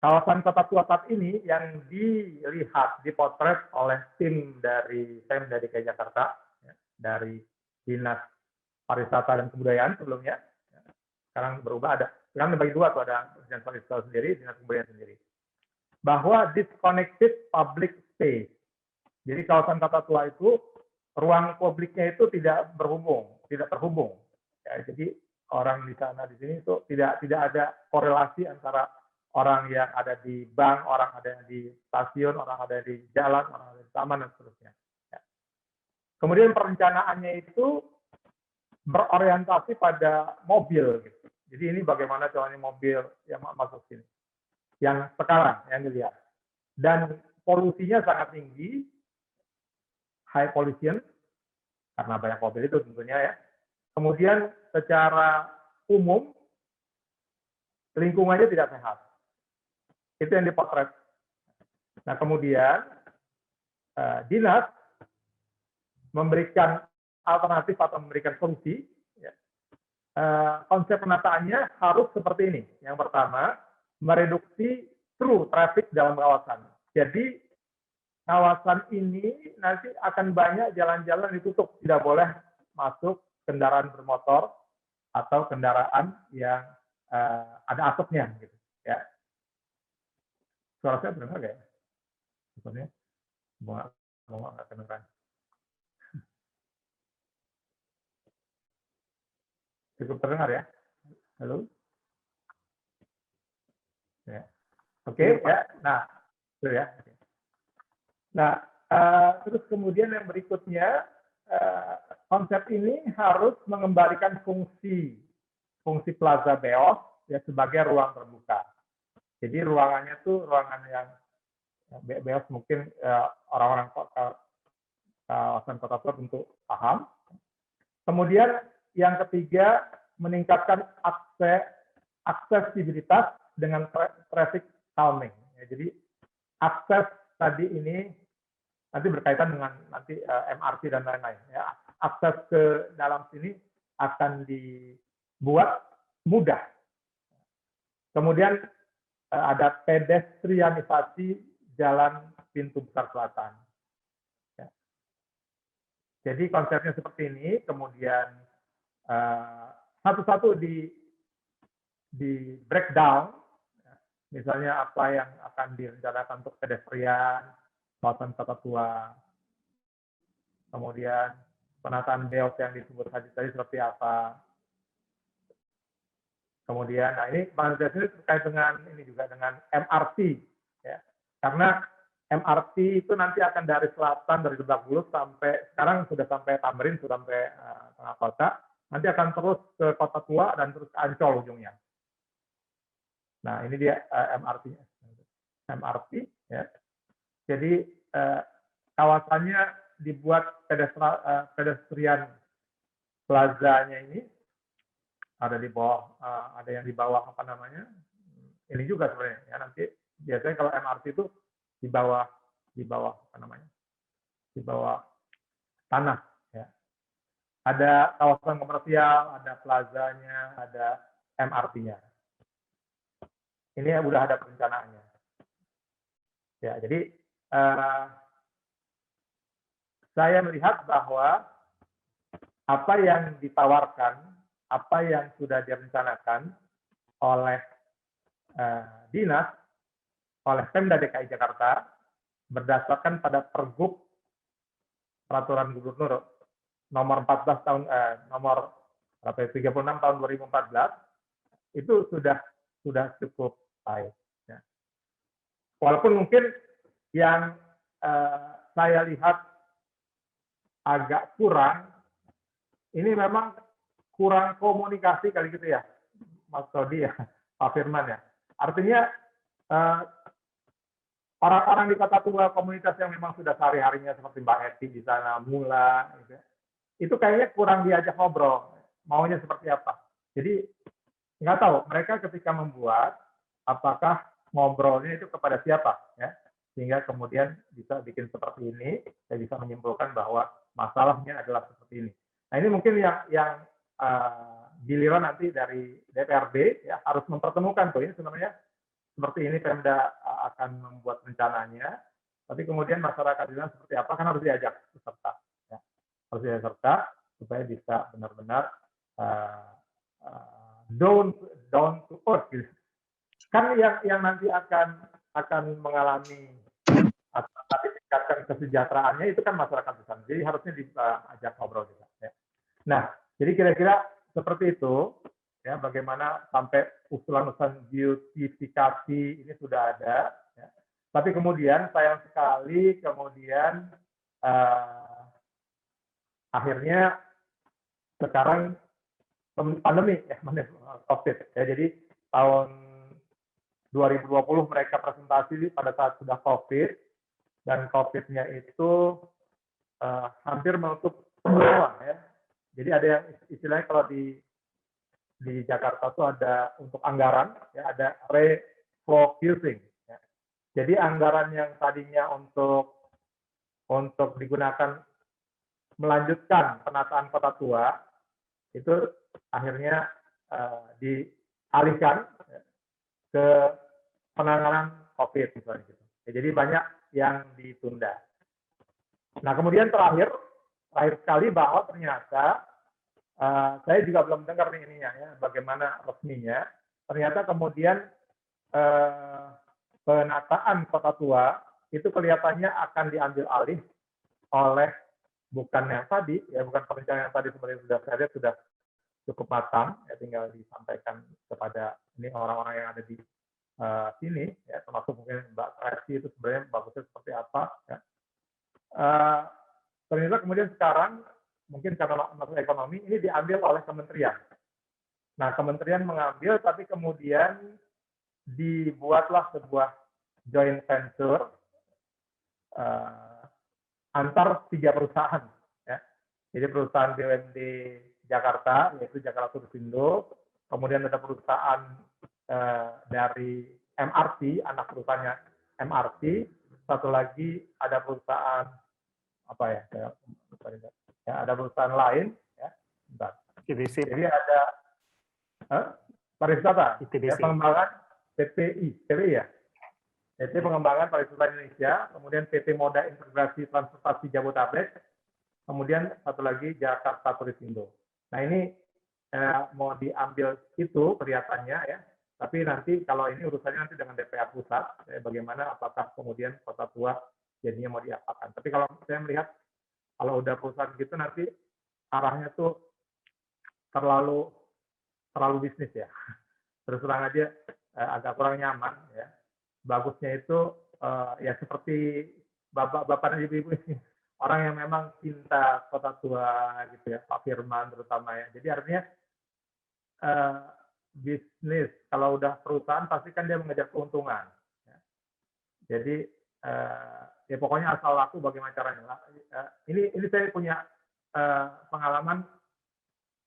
Speaker 3: Kawasan kota tua saat ini yang dilihat, dipotret oleh tim dari DKI Jakarta, dari Dinas Pariwisata dan Kebudayaan sebelumnya. Sekarang berubah, sekarang dibagi dua tuh, ada Dinas Pariwisata sendiri, Dinas Kebudayaan sendiri. Bahwa disconnected public space. Jadi kawasan kota tua itu ruang publiknya itu tidak terhubung. Ya, jadi orang di sana di sini itu tidak ada korelasi antara orang yang ada di bank, orang ada di stasiun, orang ada di jalan, orang ada di taman dan seterusnya. Ya. Kemudian perencanaannya itu berorientasi pada mobil. Gitu. Jadi ini bagaimana caranya mobil yang masuk sini. Yang sekarang yang dilihat. Dan polusinya sangat tinggi, high pollution, karena banyak mobil itu tentunya ya. Kemudian secara umum, lingkungannya tidak sehat. Itu yang dipotret. Nah kemudian, dinas memberikan alternatif atau memberikan solusi. Ya. Konsep penataannya harus seperti ini. Yang pertama, mereduksi through traffic dalam kawasan. Jadi, kawasan ini nanti akan banyak jalan-jalan ditutup. Tidak boleh masuk kendaraan bermotor atau kendaraan yang ada asapnya. Gitu. Ya. Suara saya benar nggak ya? Sebenarnya mau nggak kedengeran. Cukup terdengar ya? Halo? Ya. Oke, ya. Nah, itu ya. Nah, terus kemudian yang berikutnya, konsep ini harus mengembalikan fungsi Plaza Beos ya sebagai ruang terbuka. Jadi ruangannya tuh ruangan yang Beos mungkin orang-orang kawasan kota tua tentu paham. Kemudian yang ketiga meningkatkan aksesibilitas dengan traffic calming. Ya, jadi akses tadi ini nanti berkaitan dengan nanti MRT dan lain-lain. Ya. Akses ke dalam sini akan dibuat mudah. Kemudian ada pedestrianisasi jalan pintu besar selatan. Ya. Jadi konsepnya seperti ini, kemudian satu-satu di breakdown, misalnya apa yang akan direncanakan untuk pedestrian, kawasan kota tua, kemudian penataan beos yang disebut tadi seperti apa. Kemudian, nah ini penelitian ini terkait dengan ini juga dengan MRT, ya. Karena MRT itu nanti akan dari selatan, dari Lebak Bulus sampai sekarang sudah sampai Tamrin, sudah sampai tengah kota, nanti akan terus ke Kota Tua dan terus ke Ancol ujungnya. Nah ini dia MRT-nya, MRT, ya. Jadi kawasannya dibuat pedestrian plazanya ini. Ada di bawah, ada yang di bawah apa namanya? Ini juga sebenarnya ya nanti biasanya kalau MRT itu di bawah apa namanya? Di bawah tanah ya. Ada kawasan komersial, ada plazanya, ada MRT-nya. Ini udah ada perencanaannya. Ya, jadi saya melihat bahwa apa yang ditawarkan, apa yang sudah direncanakan oleh dinas, oleh Pemda DKI Jakarta, berdasarkan pada Pergub Peraturan Gubernur nomor 14 tahun nomor 36 tahun 2014 itu sudah cukup baik. Ya. Walaupun mungkin yang saya lihat agak kurang, ini memang kurang komunikasi kali gitu ya, Mas Todi ya, Pak Firman ya. Artinya orang-orang di Kota Tua, komunitas yang memang sudah sehari-harinya seperti Mbak Eti di sana, Mula, gitu, itu kayaknya kurang diajak ngobrol, maunya seperti apa. Jadi nggak tahu mereka ketika membuat, apakah ngobrolnya itu kepada siapa, ya. sehingga kemudian bisa bikin seperti ini, saya bisa menyimpulkan bahwa masalahnya adalah seperti ini. Nah ini mungkin yang giliran nanti dari DPRD ya harus mempertemukan tuh, ini sebenarnya seperti ini Pemda akan membuat rencananya, tapi kemudian masyarakat di sana seperti apa kan harus diajak peserta, ya. Harus diajak peserta supaya bisa benar-benar down to earth gitu. Kan yang nanti akan mengalami atau tingkatkan kesejahteraannya itu kan masyarakat di sana. Jadi harusnya diajak ngobrol juga. Ya. Nah, jadi kira-kira seperti itu ya, bagaimana sampai usulan-usulan beautifikasi ini sudah ada. Ya. Tapi kemudian sayang sekali kemudian akhirnya sekarang pandemi ya, COVID. Ya, jadi tahun 2020 mereka presentasi pada saat sudah COVID, dan COVID-nya itu hampir menutup semua ya. Jadi ada yang istilahnya kalau di Jakarta itu ada untuk anggaran ya, ada refocusing ya. Jadi anggaran yang tadinya untuk digunakan melanjutkan penataan kota tua itu akhirnya dialihkan ya, ke penanganan COVID misalnya gitu. Ya, jadi banyak yang ditunda. Nah kemudian terakhir sekali bahwa ternyata saya juga belum dengar nih ininya ya, bagaimana resminya. Ternyata kemudian penataan kota tua itu kelihatannya akan diambil alih oleh bukan yang tadi ya, bukan perencanaan yang tadi sebenarnya sudah saya lihat sudah cukup matang ya, tinggal disampaikan kepada ini orang-orang yang ada di sini ya, termasuk mungkin Mbak Resi itu sebenarnya bagusnya seperti apa ya. Ternyata kemudian sekarang mungkin karena masalah ekonomi ini diambil oleh kementerian. Nah kementerian mengambil tapi kemudian dibuatlah sebuah joint venture antar 3 perusahaan ya. Jadi perusahaan BUMD Jakarta yaitu Jakarta Turistindo, kemudian ada perusahaan dari MRT, anak perusahaannya MRT, satu lagi ada perusahaan apa ya, ada perusahaan lain ya.
Speaker 1: ITBC.
Speaker 3: Jadi ada pariwisata, ya, pengembangan PTI ya. PT Pengembangan Pariwisata Indonesia, kemudian PT Moda Integrasi Transportasi Jabodetabek, kemudian satu lagi Jakarta Turistindo. Nah ini mau diambil itu kelihatannya ya, tapi nanti kalau ini urusannya nanti dengan DPR pusat, bagaimana apakah kemudian kota tua jadinya mau diapakan. Tapi kalau saya melihat kalau udah perusahaan gitu nanti arahnya tuh terlalu bisnis ya. Terus terang aja agak kurang nyaman ya. Bagusnya itu ya seperti bapak dan ibu-ibu ini, orang yang memang cinta kota tua gitu ya, Pak Firman terutama ya. Jadi artinya bisnis kalau udah perusahaan pasti kan dia mengejar keuntungan. Ya. Jadi ya pokoknya asal laku bagaimana caranya. Ini saya punya pengalaman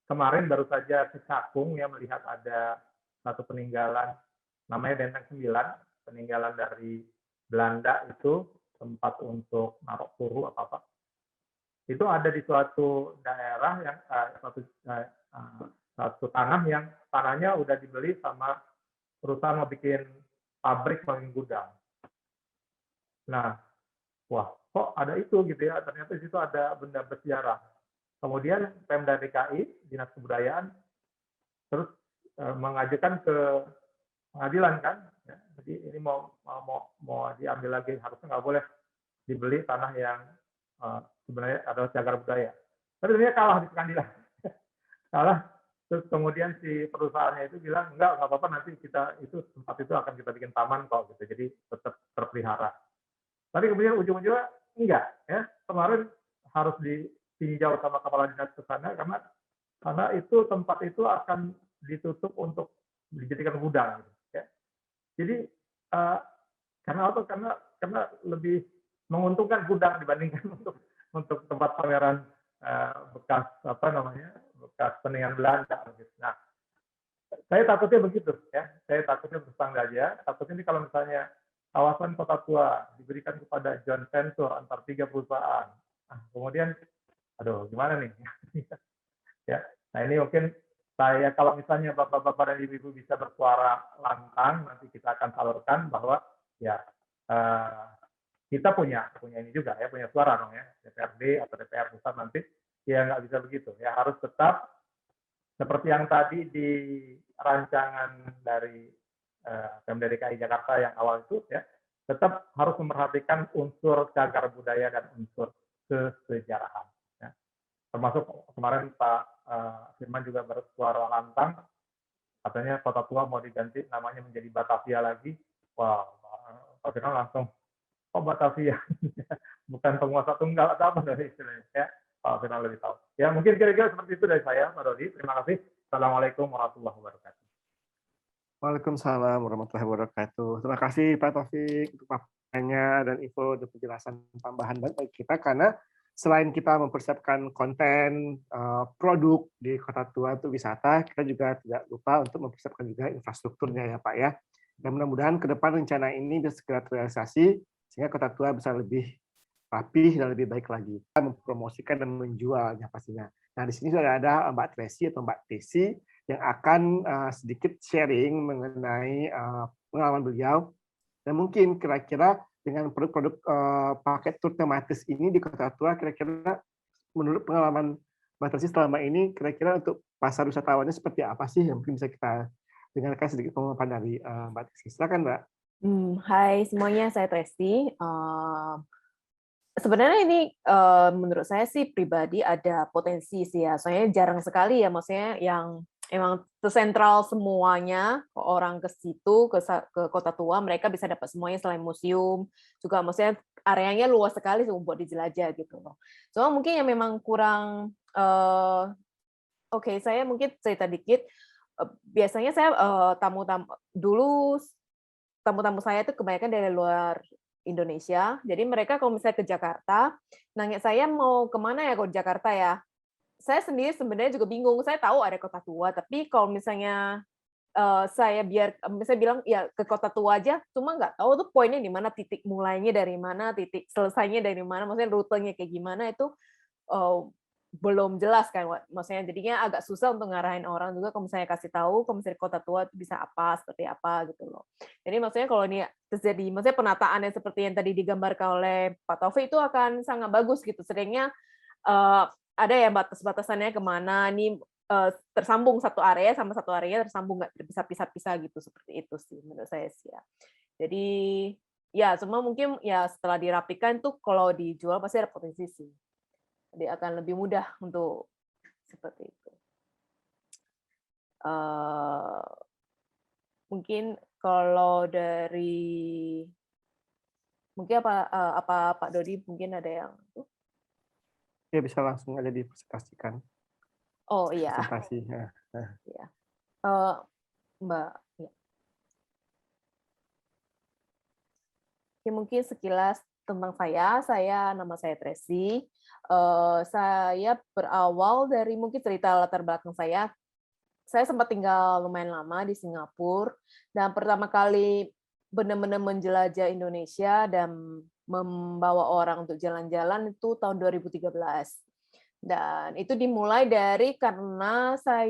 Speaker 3: kemarin baru saja ke Cakung ya, melihat ada satu peninggalan namanya Benteng 9, peninggalan dari Belanda itu, tempat untuk naruh puru apa-apa. Itu ada di suatu daerah yang satu tanah yang tanahnya udah dibeli sama perusahaan mau bikin pabrik, mau bikin gudang. Nah, wah kok ada itu gitu ya, ternyata di situ ada benda bersejarah. Kemudian Pemda DKI, Dinas Kebudayaan, terus mengajukan ke pengadilan kan, ya. Jadi ini mau diambil lagi, harusnya nggak boleh dibeli tanah yang sebenarnya adalah cagar budaya. Tapi sebenarnya kalah di pengadilan, kalah. Terus kemudian si perusahaannya itu bilang enggak apa-apa, nanti kita itu tempat itu akan kita bikin taman kok gitu, jadi tetap terpelihara. Tapi kemudian ujung-ujungnya enggak ya, kemarin harus ditinjau sama kepala dinas ke sana karena itu tempat itu akan ditutup untuk dijadikan gudang gitu. Jadi karena apa? Karena lebih menguntungkan gudang dibandingkan untuk tempat pameran bekas bekas peninggalan Belanda. Nah, saya takutnya begitu ya. Saya takutnya bertangga aja. Takutnya ini kalau misalnya kawasan kota tua diberikan kepada joint venture antar 3 perusahaan. Nah, kemudian, aduh gimana nih? Ya, nah ini mungkin saya kalau misalnya bapak-bapak dan ibu-ibu bisa bersuara lantang, nanti kita akan salurkan bahwa ya kita punya ini juga ya, punya suara dong ya, DPRD atau DPR pusat nanti ya nggak bisa begitu ya, harus tetap seperti yang tadi di rancangan dari Pemda DKI Jakarta yang awal itu ya, tetap harus memperhatikan unsur cagar budaya dan unsur kesejarahan. Ya. Termasuk kemarin Pak Firman juga bersuara lantang, katanya kota tua mau diganti namanya menjadi Batavia lagi. Wow, Pak Firman langsung, oh Batavia, bukan penguasa tunggal atau apa dari istilahnya ya. Pak Firman lebih tahu. Ya mungkin kira-kira seperti itu dari saya, Pak Dodi. Terima kasih. Assalamualaikum warahmatullahi wabarakatuh.
Speaker 1: Waalaikumsalam warahmatullahi wabarakatuh. Terima kasih Pak Taufik untuk paparannya dan info dan penjelasan tambahan bagi kita, karena selain kita mempersiapkan konten produk di Kota Tua untuk wisata, kita juga tidak lupa untuk mempersiapkan juga infrastrukturnya ya Pak ya. Dan mudah-mudahan ke depan rencana ini bisa segera terrealisasi sehingga Kota Tua bisa lebih rapih dan lebih baik lagi. Kita mempromosikan dan menjualnya pastinya. Nah, di sini sudah ada Mbak Tracy atau Mbak Tesi yang akan sedikit sharing mengenai pengalaman beliau, dan mungkin kira-kira dengan produk-produk paket tur tematis ini di Kota Tua, kira-kira menurut pengalaman Mbak Tracy selama ini, kira-kira untuk pasar wisatawannya seperti apa sih yang mungkin bisa kita dengarkan sedikit pengalaman dari Mbak Tracy. Silakan Mbak.
Speaker 5: Hai semuanya, saya Tracy. Sebenarnya ini menurut saya sih pribadi ada potensi sih ya, soalnya jarang sekali ya, maksudnya yang emang tersentral semuanya orang ke situ, ke Kota Tua, mereka bisa dapat semuanya selain museum, juga maksudnya areanya luas sekali buat dijelajah gitu loh. Cuma mungkin yang memang kurang, oke, saya mungkin cerita dikit, biasanya saya tamu-tamu saya itu kebanyakan dari luar Indonesia, jadi mereka kalau misalnya ke Jakarta, nanya saya mau kemana ya kalau di Jakarta ya, saya sendiri sebenarnya juga bingung. Saya tahu ada Kota Tua, tapi kalau misalnya saya misalnya bilang ya ke Kota Tua aja, cuma nggak tahu tuh poinnya di mana, titik mulainya dari mana, titik selesainya dari mana, maksudnya rutenya kayak gimana itu belum jelas kan, maksudnya jadinya agak susah untuk ngarahin orang juga kalau misalnya kasih tahu kalau misalnya Kota Tua itu bisa apa, seperti apa gitu loh. Jadi maksudnya kalau ini terjadi, maksudnya penataan yang seperti yang tadi digambarkan oleh Pak Taufik itu akan sangat bagus gitu. Seringnya ada ya batas-batasannya kemana, ini tersambung satu area sama satu area tersambung, nggak bisa pisah-pisah gitu, seperti itu sih menurut saya sih ya. Jadi ya semua mungkin ya setelah dirapikan tuh kalau dijual pasti ada potensi sih. Jadi akan lebih mudah untuk seperti itu. Mungkin kalau dari mungkin apa Pak Dodi mungkin ada yang
Speaker 1: Ya bisa langsung aja dipresentasikan.
Speaker 5: Oh iya.
Speaker 1: Presentasi.
Speaker 5: Ya. Mbak. Ya. Oke, mungkin sekilas tentang saya nama saya Tracy. Saya berawal dari mungkin cerita latar belakang saya sempat tinggal lumayan lama di Singapura, dan pertama kali benar-benar menjelajah Indonesia dan membawa orang untuk jalan-jalan itu tahun 2013. Dan itu dimulai dari karena saya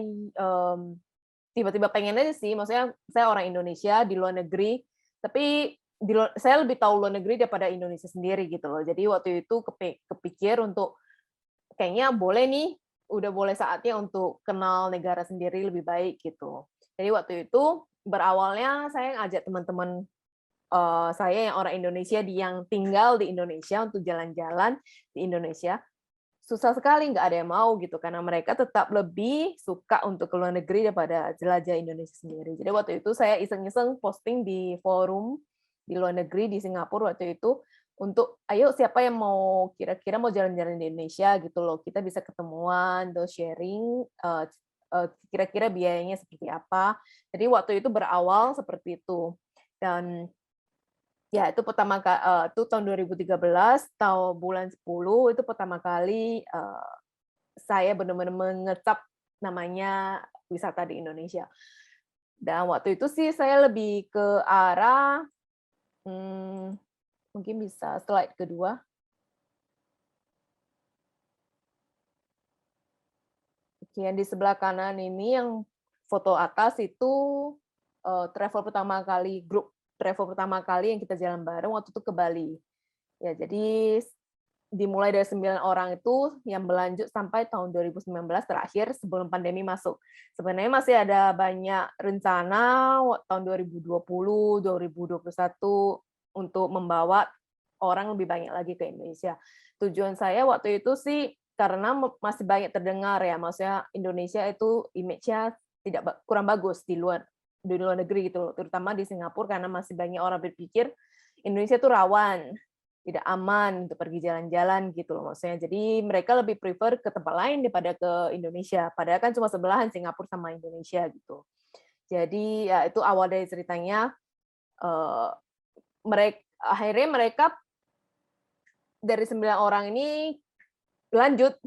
Speaker 5: tiba-tiba pengen aja sih, maksudnya saya orang Indonesia di luar negeri, tapi saya lebih tahu luar negeri daripada Indonesia sendiri gitu loh. Jadi waktu itu kepikir untuk kayaknya boleh nih, udah boleh saatnya untuk kenal negara sendiri lebih baik gitu. Jadi waktu itu berawalnya saya ngajak teman-teman saya yang orang Indonesia yang tinggal di Indonesia untuk jalan-jalan di Indonesia. Susah sekali, nggak ada yang mau gitu, karena mereka tetap lebih suka untuk ke luar negeri daripada jelajah Indonesia sendiri. Jadi waktu itu saya iseng-iseng posting di forum di luar negeri di Singapura waktu itu, untuk ayo siapa yang mau kira-kira mau jalan-jalan di Indonesia gitu loh, kita bisa ketemuan, terus sharing kira-kira biayanya seperti apa. Jadi waktu itu berawal seperti itu. Dan ya itu pertama kali itu tahun 2013, tahun bulan 10 itu pertama kali saya benar-benar mengecap namanya wisata di Indonesia. Dan waktu itu sih saya lebih ke arah Mungkin bisa slide kedua. Oke, yang di sebelah kanan ini yang foto atas itu travel pertama kali, grup travel pertama kali yang kita jalan bareng waktu itu ke Bali. Ya, jadi dimulai dari 9 orang itu yang berlanjut sampai tahun 2019 terakhir sebelum pandemi masuk. Sebenarnya masih ada banyak rencana tahun 2020, 2021 untuk membawa orang lebih banyak lagi ke Indonesia. Tujuan saya waktu itu sih karena masih banyak terdengar ya, maksudnya Indonesia itu image-nya kurang bagus di luar negeri gitu, terutama di Singapura karena masih banyak orang berpikir Indonesia itu rawan, tidak aman untuk pergi jalan-jalan gitu loh maksudnya. Jadi mereka lebih prefer ke tempat lain daripada ke Indonesia. Padahal kan cuma sebelahan Singapura sama Indonesia gitu. Jadi ya itu awal dari ceritanya. Akhirnya mereka dari 9 orang ini lanjut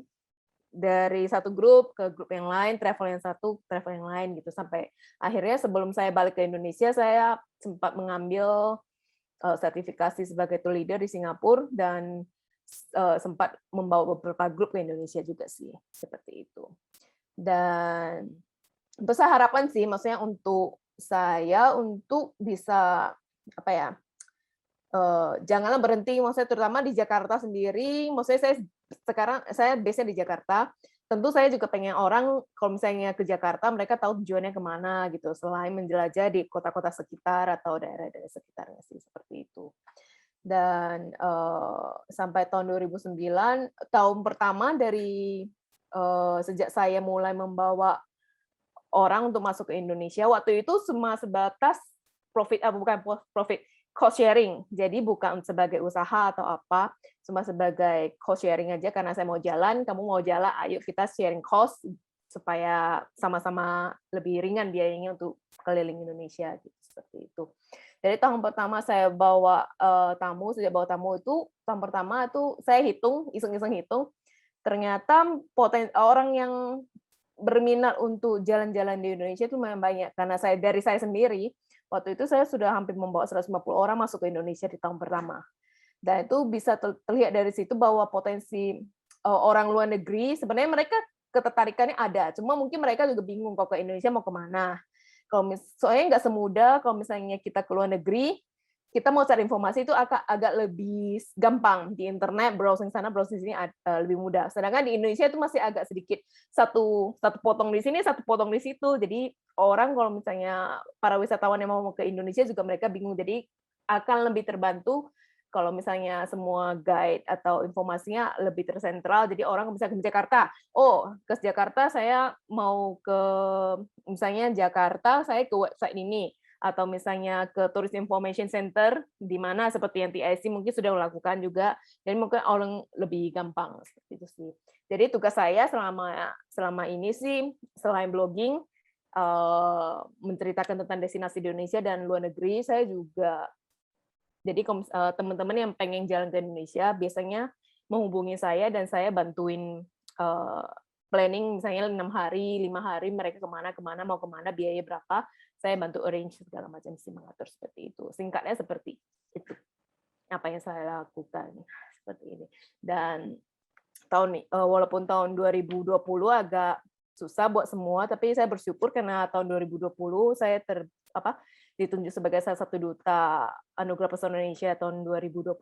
Speaker 5: dari satu grup ke grup yang lain, travel yang satu, travel yang lain gitu sampai akhirnya sebelum saya balik ke Indonesia saya sempat mengambil sertifikasi sebagai tour leader di Singapura dan sempat membawa beberapa grup ke Indonesia juga sih seperti itu. Dan besar harapan sih maksudnya untuk saya untuk bisa apa ya janganlah berhenti maksudnya terutama di Jakarta sendiri, maksudnya saya base-nya di Jakarta. Tentu saya juga pengen orang kalau misalnya ke Jakarta mereka tahu tujuannya kemana gitu selain menjelajah di kota-kota sekitar atau daerah-daerah sekitarnya sih seperti itu. Dan sampai tahun 2009 tahun pertama dari sejak saya mulai membawa orang untuk masuk ke Indonesia waktu itu cuma sebatas cost sharing. Jadi bukan sebagai usaha atau apa, cuma sebagai cost sharing aja karena saya mau jalan, kamu mau jalan, ayo kita sharing cost supaya sama-sama lebih ringan biayanya untuk keliling Indonesia gitu seperti itu. Dari tahun pertama saya bawa sejak bawa tamu itu tahun pertama itu saya hitung, iseng-iseng hitung, ternyata orang yang berminat untuk jalan-jalan di Indonesia itu memang banyak karena dari saya sendiri waktu itu saya sudah hampir membawa 150 orang masuk ke Indonesia di tahun pertama. Dan itu bisa terlihat dari situ bahwa potensi orang luar negeri, sebenarnya mereka ketertarikannya ada. Cuma mungkin mereka juga bingung kalau ke Indonesia mau kemana. Soalnya nggak semudah kalau misalnya kita ke luar negeri, kita mau cari informasi itu agak lebih gampang. Di internet, browsing sana, browsing sini lebih mudah. Sedangkan di Indonesia itu masih agak sedikit satu potong di sini, satu potong di situ. Jadi orang kalau misalnya para wisatawan yang mau ke Indonesia juga mereka bingung. Jadi akan lebih terbantu kalau misalnya semua guide atau informasinya lebih tersentral. Jadi orang bisa ke Jakarta. Oh, ke Jakarta saya mau ke misalnya Jakarta, saya ke website ini. Atau misalnya ke Tourist Information Center, di mana seperti yang TIC mungkin sudah melakukan juga, jadi mungkin orang lebih gampang seperti itu sih. Jadi tugas saya selama ini sih selain blogging, menceritakan tentang destinasi di Indonesia dan luar negeri, saya juga jadi teman-teman yang pengen jalan ke Indonesia biasanya menghubungi saya dan saya bantuin planning misalnya 6 hari, 5 hari mereka kemana, mau kemana, biaya berapa, saya bantu arrange segala macam sih mengatur seperti itu. Singkatnya seperti itu apa yang saya lakukan seperti ini. Dan walaupun tahun 2020 agak susah buat semua, tapi saya bersyukur karena tahun 2020 saya ditunjuk sebagai salah satu duta Anugerah Pesona Indonesia tahun 2020,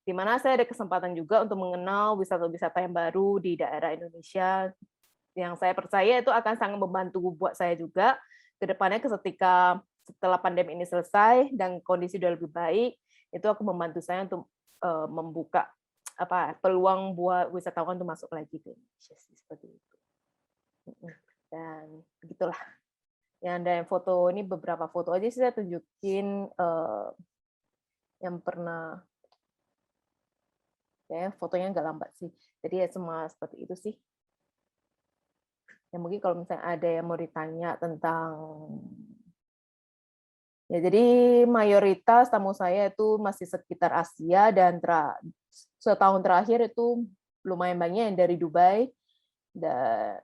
Speaker 5: di mana saya ada kesempatan juga untuk mengenal wisata-wisata yang baru di daerah Indonesia, yang saya percaya itu akan sangat membantu buat saya juga ke depannya ketika setelah pandemi ini selesai dan kondisi sudah lebih baik, itu akan membantu saya untuk membuka peluang buat wisatawan untuk masuk lagi ke Indonesia seperti itu. Dan begitulah. Yang ada foto ini beberapa foto aja sih saya tunjukin yang pernah ya fotonya nggak lambat sih. Jadi ya semua seperti itu sih. Ya mungkin kalau misalnya ada yang mau ditanya tentang ya jadi mayoritas tamu saya itu masih sekitar Asia dan setahun terakhir itu lumayan banyak yang dari Dubai.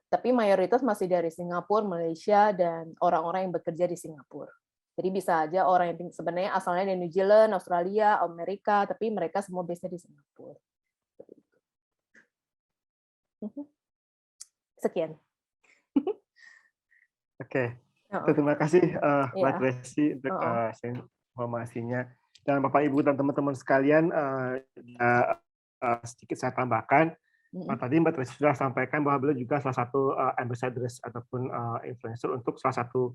Speaker 5: Tapi mayoritas masih dari Singapura, Malaysia dan orang-orang yang bekerja di Singapura. Jadi bisa aja orang yang sebenarnya asalnya dari New Zealand, Australia, Amerika, tapi mereka semua base-nya di Singapura. Sekian.
Speaker 1: Oke,
Speaker 5: Heeh.
Speaker 1: terima kasih Mbak
Speaker 5: Iya.
Speaker 1: Tracy untuk
Speaker 5: Heeh.
Speaker 1: sharing informasinya. Dan Bapak Ibu dan teman-teman sekalian, sedikit saya tambahkan. Tadi Mbak Tracy sudah sampaikan bahwa beliau juga salah satu ambassadors ataupun influencer untuk salah satu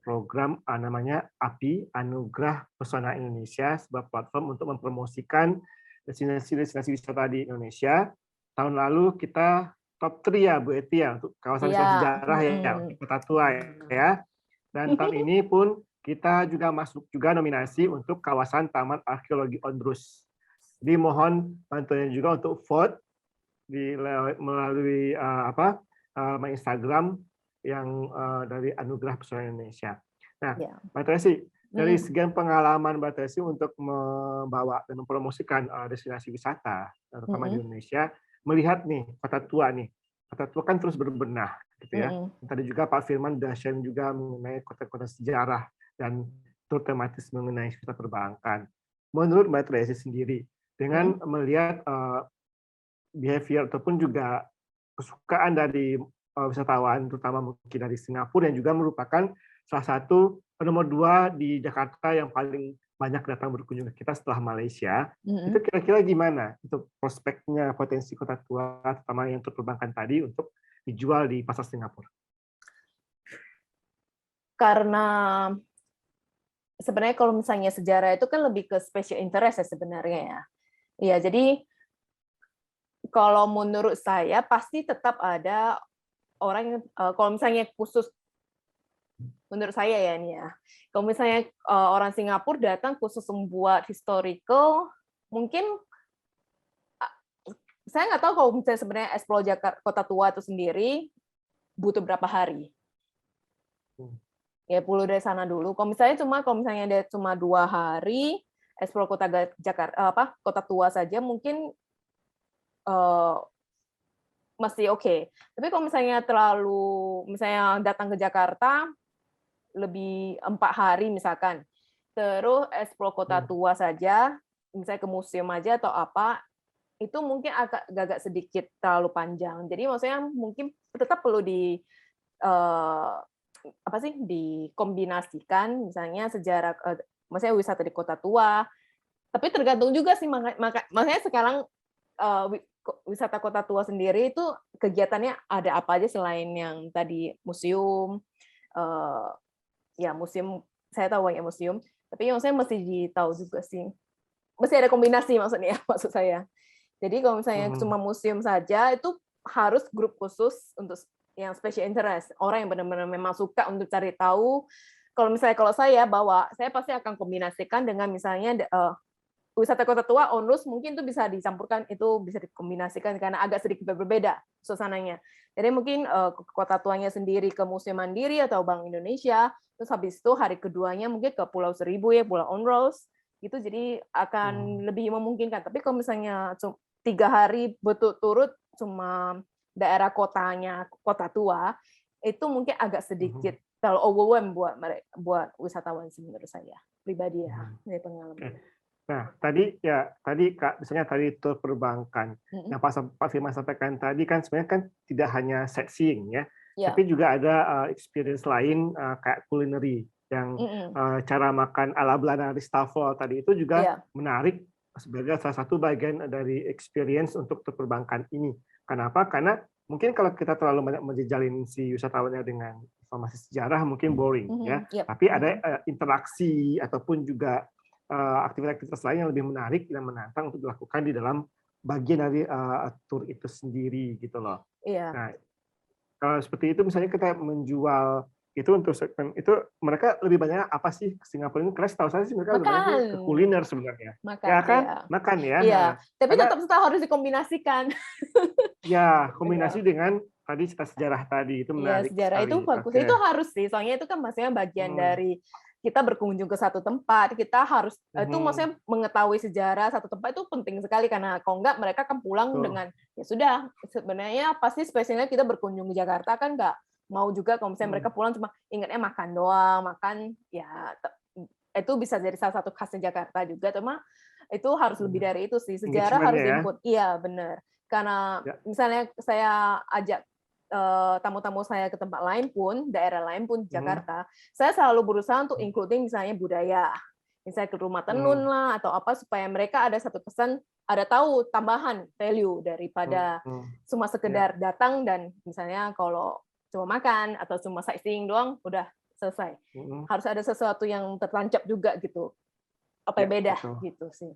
Speaker 1: program namanya API, Anugerah Pesona Indonesia, sebuah platform untuk mempromosikan destinasi wisata di Indonesia. Tahun lalu kita top 3 ya Bu Eti ya, untuk kawasan wisata sejarah ya, untuk Kota Tua ya. Dan tahun ini pun kita juga masuk juga nominasi untuk kawasan Taman Arkeologi Ondrus. Jadi mohon bantuannya juga untuk vote melalui Instagram yang dari Anugerah Pesona Indonesia. Nah, Mbak Tracy, dari sekian pengalaman Mbak Tracy untuk membawa dan mempromosikan destinasi wisata, terutama di Indonesia, melihat nih Kota Tua kan terus berbenah, gitu ya. Tadi juga Pak Firman sudah sharing juga mengenai kota-kota sejarah dan tur tematis mengenai wisata perbankan. Menurut Mbak Tracy sendiri, dengan melihat behavior ataupun juga kesukaan dari wisatawan, terutama mungkin dari Singapura yang juga merupakan salah satu nomor 2 di Jakarta yang paling banyak datang berkunjung ke kita setelah Malaysia. Itu kira-kira gimana untuk prospeknya potensi Kota Tua, terutama yang untuk perbankan tadi, untuk dijual di pasar Singapura?
Speaker 5: Karena sebenarnya kalau misalnya sejarah itu kan lebih ke special interest ya sebenarnya ya. Iya, jadi kalau menurut saya pasti tetap ada orang yang kalau misalnya khusus menurut saya ya ini ya. Kalau misalnya orang Singapura datang khusus membuat historical, mungkin saya nggak tahu kalau misalnya sebenarnya explore Jakarta Kota Tua itu sendiri butuh berapa hari. Ya perlu dari sana dulu. Kalau misalnya ada cuma 2 hari explore Kota Jakarta Kota Tua saja mungkin masih oke. Tapi kalau misalnya misalnya datang ke Jakarta lebih 4 hari misalkan, terus explore Kota Tua saja, misalnya ke museum aja atau apa, itu mungkin agak sedikit terlalu panjang. Jadi maksudnya mungkin tetap perlu dikombinasikan, misalnya sejarah, maksudnya wisata di Kota Tua. Tapi tergantung juga sih, makanya sekarang wisata Kota Tua sendiri itu kegiatannya ada apa aja selain yang tadi museum, ya museum, saya tahu banyak museum, tapi maksudnya mesti ditahu juga sih, mesti ada kombinasi maksudnya, maksud saya. Jadi kalau misalnya cuma museum saja itu harus grup khusus untuk yang special interest, orang yang benar-benar memang suka untuk cari tahu. Kalau saya bawa, saya pasti akan kombinasikan dengan misalnya wisata Kota Tua, Ondrus mungkin itu bisa dicampurkan, itu bisa dikombinasikan karena agak sedikit berbeda suasananya. Jadi mungkin Kota Tuanya sendiri ke Museum Mandiri atau Bank Indonesia, terus habis itu hari keduanya mungkin ke Pulau Seribu ya, Pulau Ondrus, gitu, jadi akan lebih memungkinkan. Tapi kalau misalnya 3 hari berturut-turut cuma daerah kotanya Kota Tua, itu mungkin agak sedikit terlalu overwhelm buat wisatawan sih menurut saya pribadi ya, dari pengalaman.
Speaker 1: Nah, tadi Kak, misalnya tadi tur perbankan. Yang Pak Firman sampaikan tadi kan sebenarnya kan tidak hanya sightseeing ya, tapi juga ada experience lain kayak culinary yang cara makan ala Belanda Ristoffel tadi itu juga menarik sebagai salah satu bagian dari experience untuk tur perbankan ini. Kenapa? Karena mungkin kalau kita terlalu banyak menjejalin si wisatawannya dengan informasi sejarah mungkin boring ya. Tapi ada interaksi ataupun juga aktivitas lain yang lebih menarik dan menantang untuk dilakukan di dalam bagian dari tur itu sendiri gitu loh. Nah, kalau seperti itu misalnya kita menjual itu untuk segmen itu, mereka lebih banyak apa sih ke Singapura ini? Karena setahu saya sih mereka lebih banyak ke kuliner sebenarnya. Makan ya.
Speaker 5: Iya. Tapi tetap harus dikombinasikan.
Speaker 1: Ya, kombinasi dengan tadi sejarah tadi itu menarik.
Speaker 5: Sejarah itu bagus. Itu harus sih, soalnya itu kan maksudnya bagian dari kita berkunjung ke satu tempat, kita harus itu maksudnya mengetahui sejarah satu tempat itu penting sekali, karena kalau enggak mereka kan pulang dengan ya sudah, sebenarnya pasti spesialnya kita berkunjung ke Jakarta kan enggak mau juga kalau misalnya mereka pulang cuma ingatnya makan doang, makan ya itu bisa jadi salah satu khasnya Jakarta juga, cuma itu harus lebih dari itu sih. Sejarah harus
Speaker 1: Engagement-nya ya.
Speaker 5: input. Iya, benar. Karena
Speaker 1: Ya.
Speaker 5: misalnya saya ajak tamu-tamu saya ke tempat lain pun, daerah lain pun di Jakarta, saya selalu berusaha untuk including misalnya budaya. Misalnya ke rumah tenun lah atau apa supaya mereka ada satu kesan, ada tahu tambahan value daripada cuma sekedar datang dan misalnya kalau cuma makan atau cuma sightseeing doang udah selesai. Harus ada sesuatu yang tertancap juga gitu. Apa yang beda
Speaker 1: betul.
Speaker 5: gitu sih.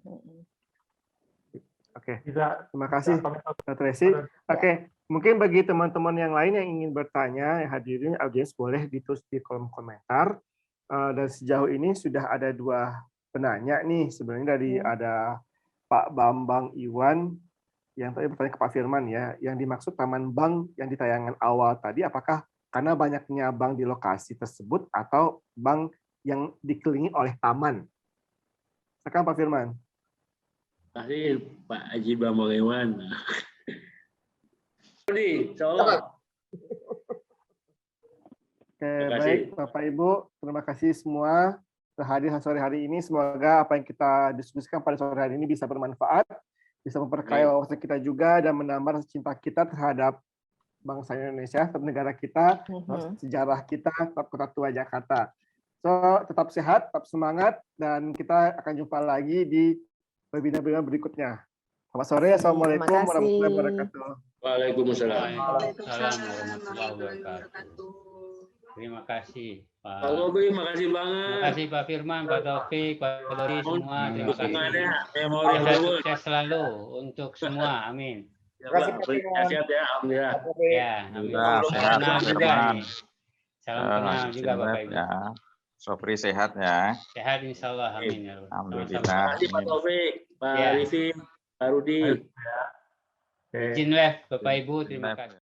Speaker 1: Oke,
Speaker 3: Bisa,
Speaker 1: terima kasih Mbak Tracy. Oke, mungkin bagi teman-teman yang lain yang ingin bertanya, yang hadirin audiens boleh ditulis di kolom komentar. Dan sejauh ini sudah ada 2 penanya nih, sebenarnya dari ada Pak Bambang Iwan yang tadi bertanya ke Pak Firman ya, yang dimaksud Taman Bank yang di tayangan awal tadi, apakah karena banyaknya bank di lokasi tersebut atau bank yang dikelilingi oleh taman? Silakan Pak Firman.
Speaker 2: Kasih Pak Haji Bambang Iwan. Insyaallah.
Speaker 1: Oke, baik Bapak Ibu, terima kasih semua terhadir sore hari ini. Semoga apa yang kita diskusikan pada sore hari ini bisa bermanfaat, bisa memperkaya wawasan kita juga dan menambah rasa cinta kita terhadap bangsa Indonesia, terhadap negara kita, sejarah kita, terhadap Kota Tua Jakarta. So, tetap sehat, tetap semangat, dan kita akan jumpa lagi di webinar-webinar berikutnya. Selamat sore, Assalamualaikum warahmatullahi wabarakatuh.
Speaker 2: Waalaikumsalam.
Speaker 6: Waalaikumsalam warahmatullahi wabarakatuh. Terima kasih Pak.
Speaker 2: Pak Bobi, makasih banget.
Speaker 6: Terima kasih Pak Firman, Pak Taufik, Pak Dodi semua. Terima kasih. Sukses selalu untuk semua. Amin.
Speaker 2: Terima kasih ya, alhamdulillah.
Speaker 6: Ya, amin. Salam kenal juga nih. Salam kenal juga Bapak Ibu.
Speaker 7: Ya. Sopri sehat ya.
Speaker 6: Sehat insya Allah. Amin.
Speaker 7: Alhamdulillah.
Speaker 2: Terima kasih Pak Taufik, Pak Arifin, Pak Rudi.
Speaker 6: Izin live Bapak Ibu. Terima kasih.